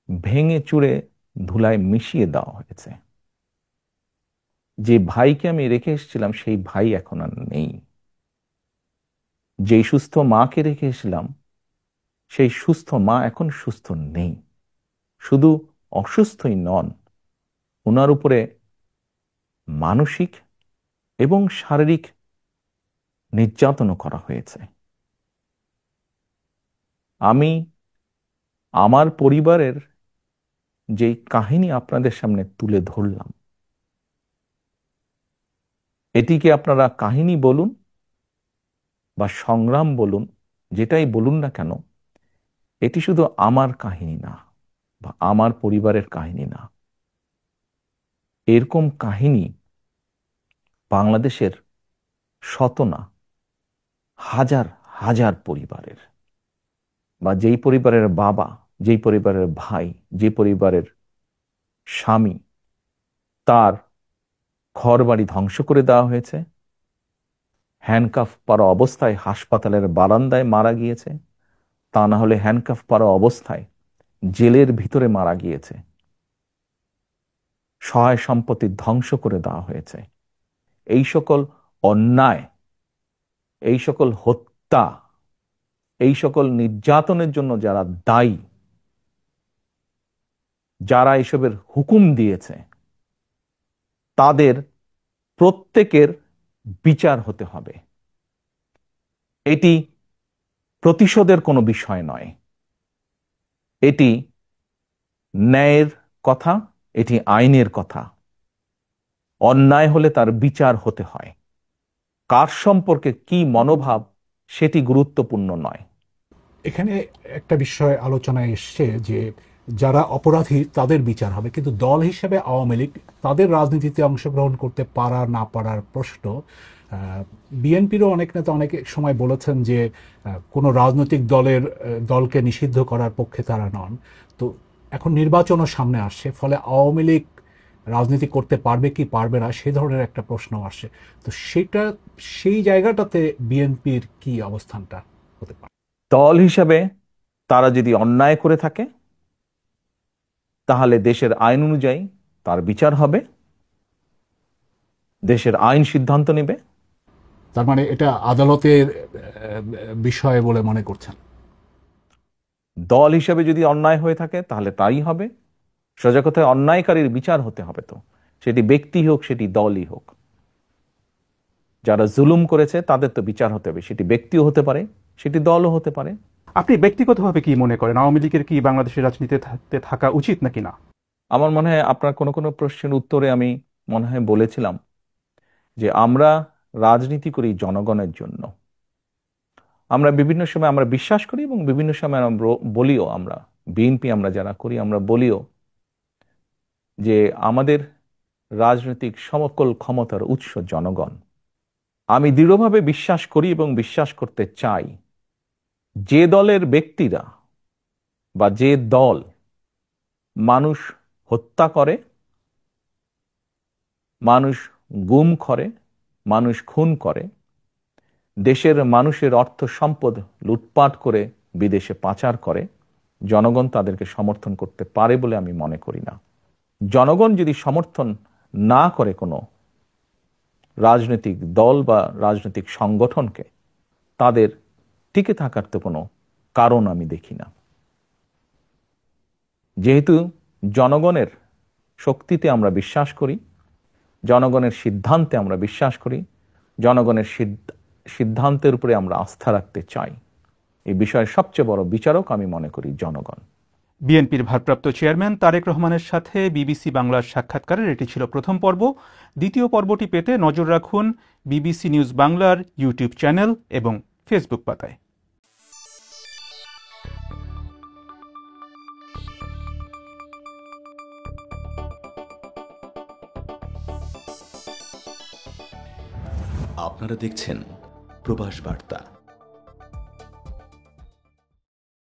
[SPEAKER 2] ভেঙে চুরে ধুলায় মিশিয়ে দেওয়া হয়েছে। যে ভাইকে আমি রেখে এসেছিলাম সেই ভাই এখন আর নেই। যেই সুস্থ মাকে রেখে এসেছিলাম সেই সুস্থ মা এখন সুস্থ নেই। শুধু অসুস্থই নন, ওনার উপরে মানসিক এবং শারীরিক নির্যাতনও করা হয়েছে। আমি আমার পরিবারের যেই কাহিনী আপনাদের সামনে তুলে ধরলাম, এটিকে আপনারা কাহিনী বলুন বা সংগ্রাম বলুন, যেটাই বলুন না কেন, এটি শুধু আমার কাহিনী না বা আমার পরিবারের কাহিনী না। এরকম কাহিনী বাংলাদেশের শত না হাজার হাজার পরিবারের, বা যেই পরিবারের বাবা, যেই পরিবারের ভাই, যে পরিবারের স্বামী, তার ঘরবাড়ি ধ্বংস করে দেওয়া হয়েছে, হ্যান্ডকাফ পরা অবস্থায় হাসপাতালের বারান্দায় মারা গিয়েছে, তা না হলে হ্যান্ডকাফ পরা অবস্থায় জেলের ভিতরে মারা গিয়েছে, সহায় সম্পত্তি ধ্বংস করে দেওয়া হয়েছে। এই সকল অন্যায়, এই সকল হত্যা, এই সকল নির্যাতনের জন্য যারা দায়ী, যারা এসবের হুকুম দিয়েছে, তাদের প্রত্যেকের বিচার হতে হবে। এটি প্রতিশোধের কোনো বিষয় নয়, এটি ন্যায়ের কথা, এটি আইনের কথা। অন্যায় হলে তার বিচার হতে হয়। কার সম্পর্কে কি মনোভাব সেটি গুরুত্বপূর্ণ নয়।
[SPEAKER 3] এখানে একটা বিষয় আলোচনায় এসছে যে যারা অপরাধী তাদের বিচার হবে, কিন্তু দল হিসেবে আওয়ামী লীগ তাদের রাজনীতিতে অংশগ্রহণ করতে পারা না পারার প্রশ্ন। বিএনপিরও অনেক নেতা অনেক সময় বলেছেন যে কোনো রাজনৈতিক দলকে নিষিদ্ধ করার পক্ষে তারা নন। তো এখন নির্বাচনও সামনে আসছে, ফলে আওয়ামী লীগ রাজনীতি করতে পারবে কি পারবে না সে ধরনের একটা প্রশ্ন আসে। তো সেই জায়গাটাতে বিএনপির কি অবস্থানটা হতে পারে?
[SPEAKER 2] দল হিসাবে তারা যদি অন্যায় করে থাকে, তাহলে দেশের আইন অনুযায়ী তার বিচার হবে, দেশের আইন সিদ্ধান্ত নেবে।
[SPEAKER 3] তার মানে এটা আদালতের বিষয় বলে মনে করছেন?
[SPEAKER 2] দল হিসাবে যদি অন্যায় হয়ে থাকে তাহলে তাই হবে। সোজা কথায় অন্যায়কারীর বিচার হতে হবে। তো সেটি ব্যক্তি হোক, সেটি দলই হোক, যারা জুলুম করেছে তাদের তো বিচার হতে হবে। সেটি ব্যক্তিও হতে পারে, সেটি দলও হতে পারে।
[SPEAKER 1] আপনি ব্যক্তিগতভাবে কি মনে করেন, আওয়ামী লীগের কি বাংলাদেশের রাজনীতিতে থাকা উচিত নাকি না?
[SPEAKER 2] আমার মনে হয় আপনার কোনো কোনো প্রশ্নের উত্তরে আমি মনে হয় বলেছিলাম যে আমরা রাজনীতি করি জনগণের জন্য। আমরা বিভিন্ন সময় আমরা বিশ্বাস করি এবং বিভিন্ন সময় আমরা বলিও, আমরা বিএনপি আমরা যারা করি আমরা বলিও যে আমাদের রাজনৈতিক সমকল ক্ষমতার উৎস জনগণ। আমি দৃঢ়ভাবে বিশ্বাস করি এবং বিশ্বাস করতে চাই, যে দলের ব্যক্তিরা বা যে দল মানুষ হত্যা করে, মানুষ গুম করে, মানুষ খুন করে, দেশের মানুষের অর্থ সম্পদ লুটপাট করে বিদেশে পাচার করে, জনগণ তাদেরকে সমর্থন করতে পারে বলে আমি মনে করি না। জনগণ যদি সমর্থন না করে কোনো রাজনৈতিক দল বা রাজনৈতিক সংগঠনকে, তাদের টিকে থাকার তো কোনো কারণ আমি দেখি না। যেহেতু জনগণের শক্তিতে আমরা বিশ্বাস করি, জনগণের সিদ্ধান্তে আমরা বিশ্বাস করি, জনগণের সিদ্ধান্তের উপরে আমরা আস্থা রাখতে চাই, এই বিষয়ের সবচেয়ে বড় বিচারক আমি মনে করি জনগণ।
[SPEAKER 1] বিএনপির ভারপ্রাপ্ত চেয়ারম্যান তারেক রহমানের সাথে বিবিসি বাংলার সাক্ষাৎকারের এটি ছিল প্রথম পর্ব। দ্বিতীয় পর্বটি পেতে নজর রাখুন বিবিসি নিউজ বাংলার ইউটিউব চ্যানেল এবং ফেসবুক পাতায়।
[SPEAKER 4] আপনারা দেখছেন প্রবাস বার্তা।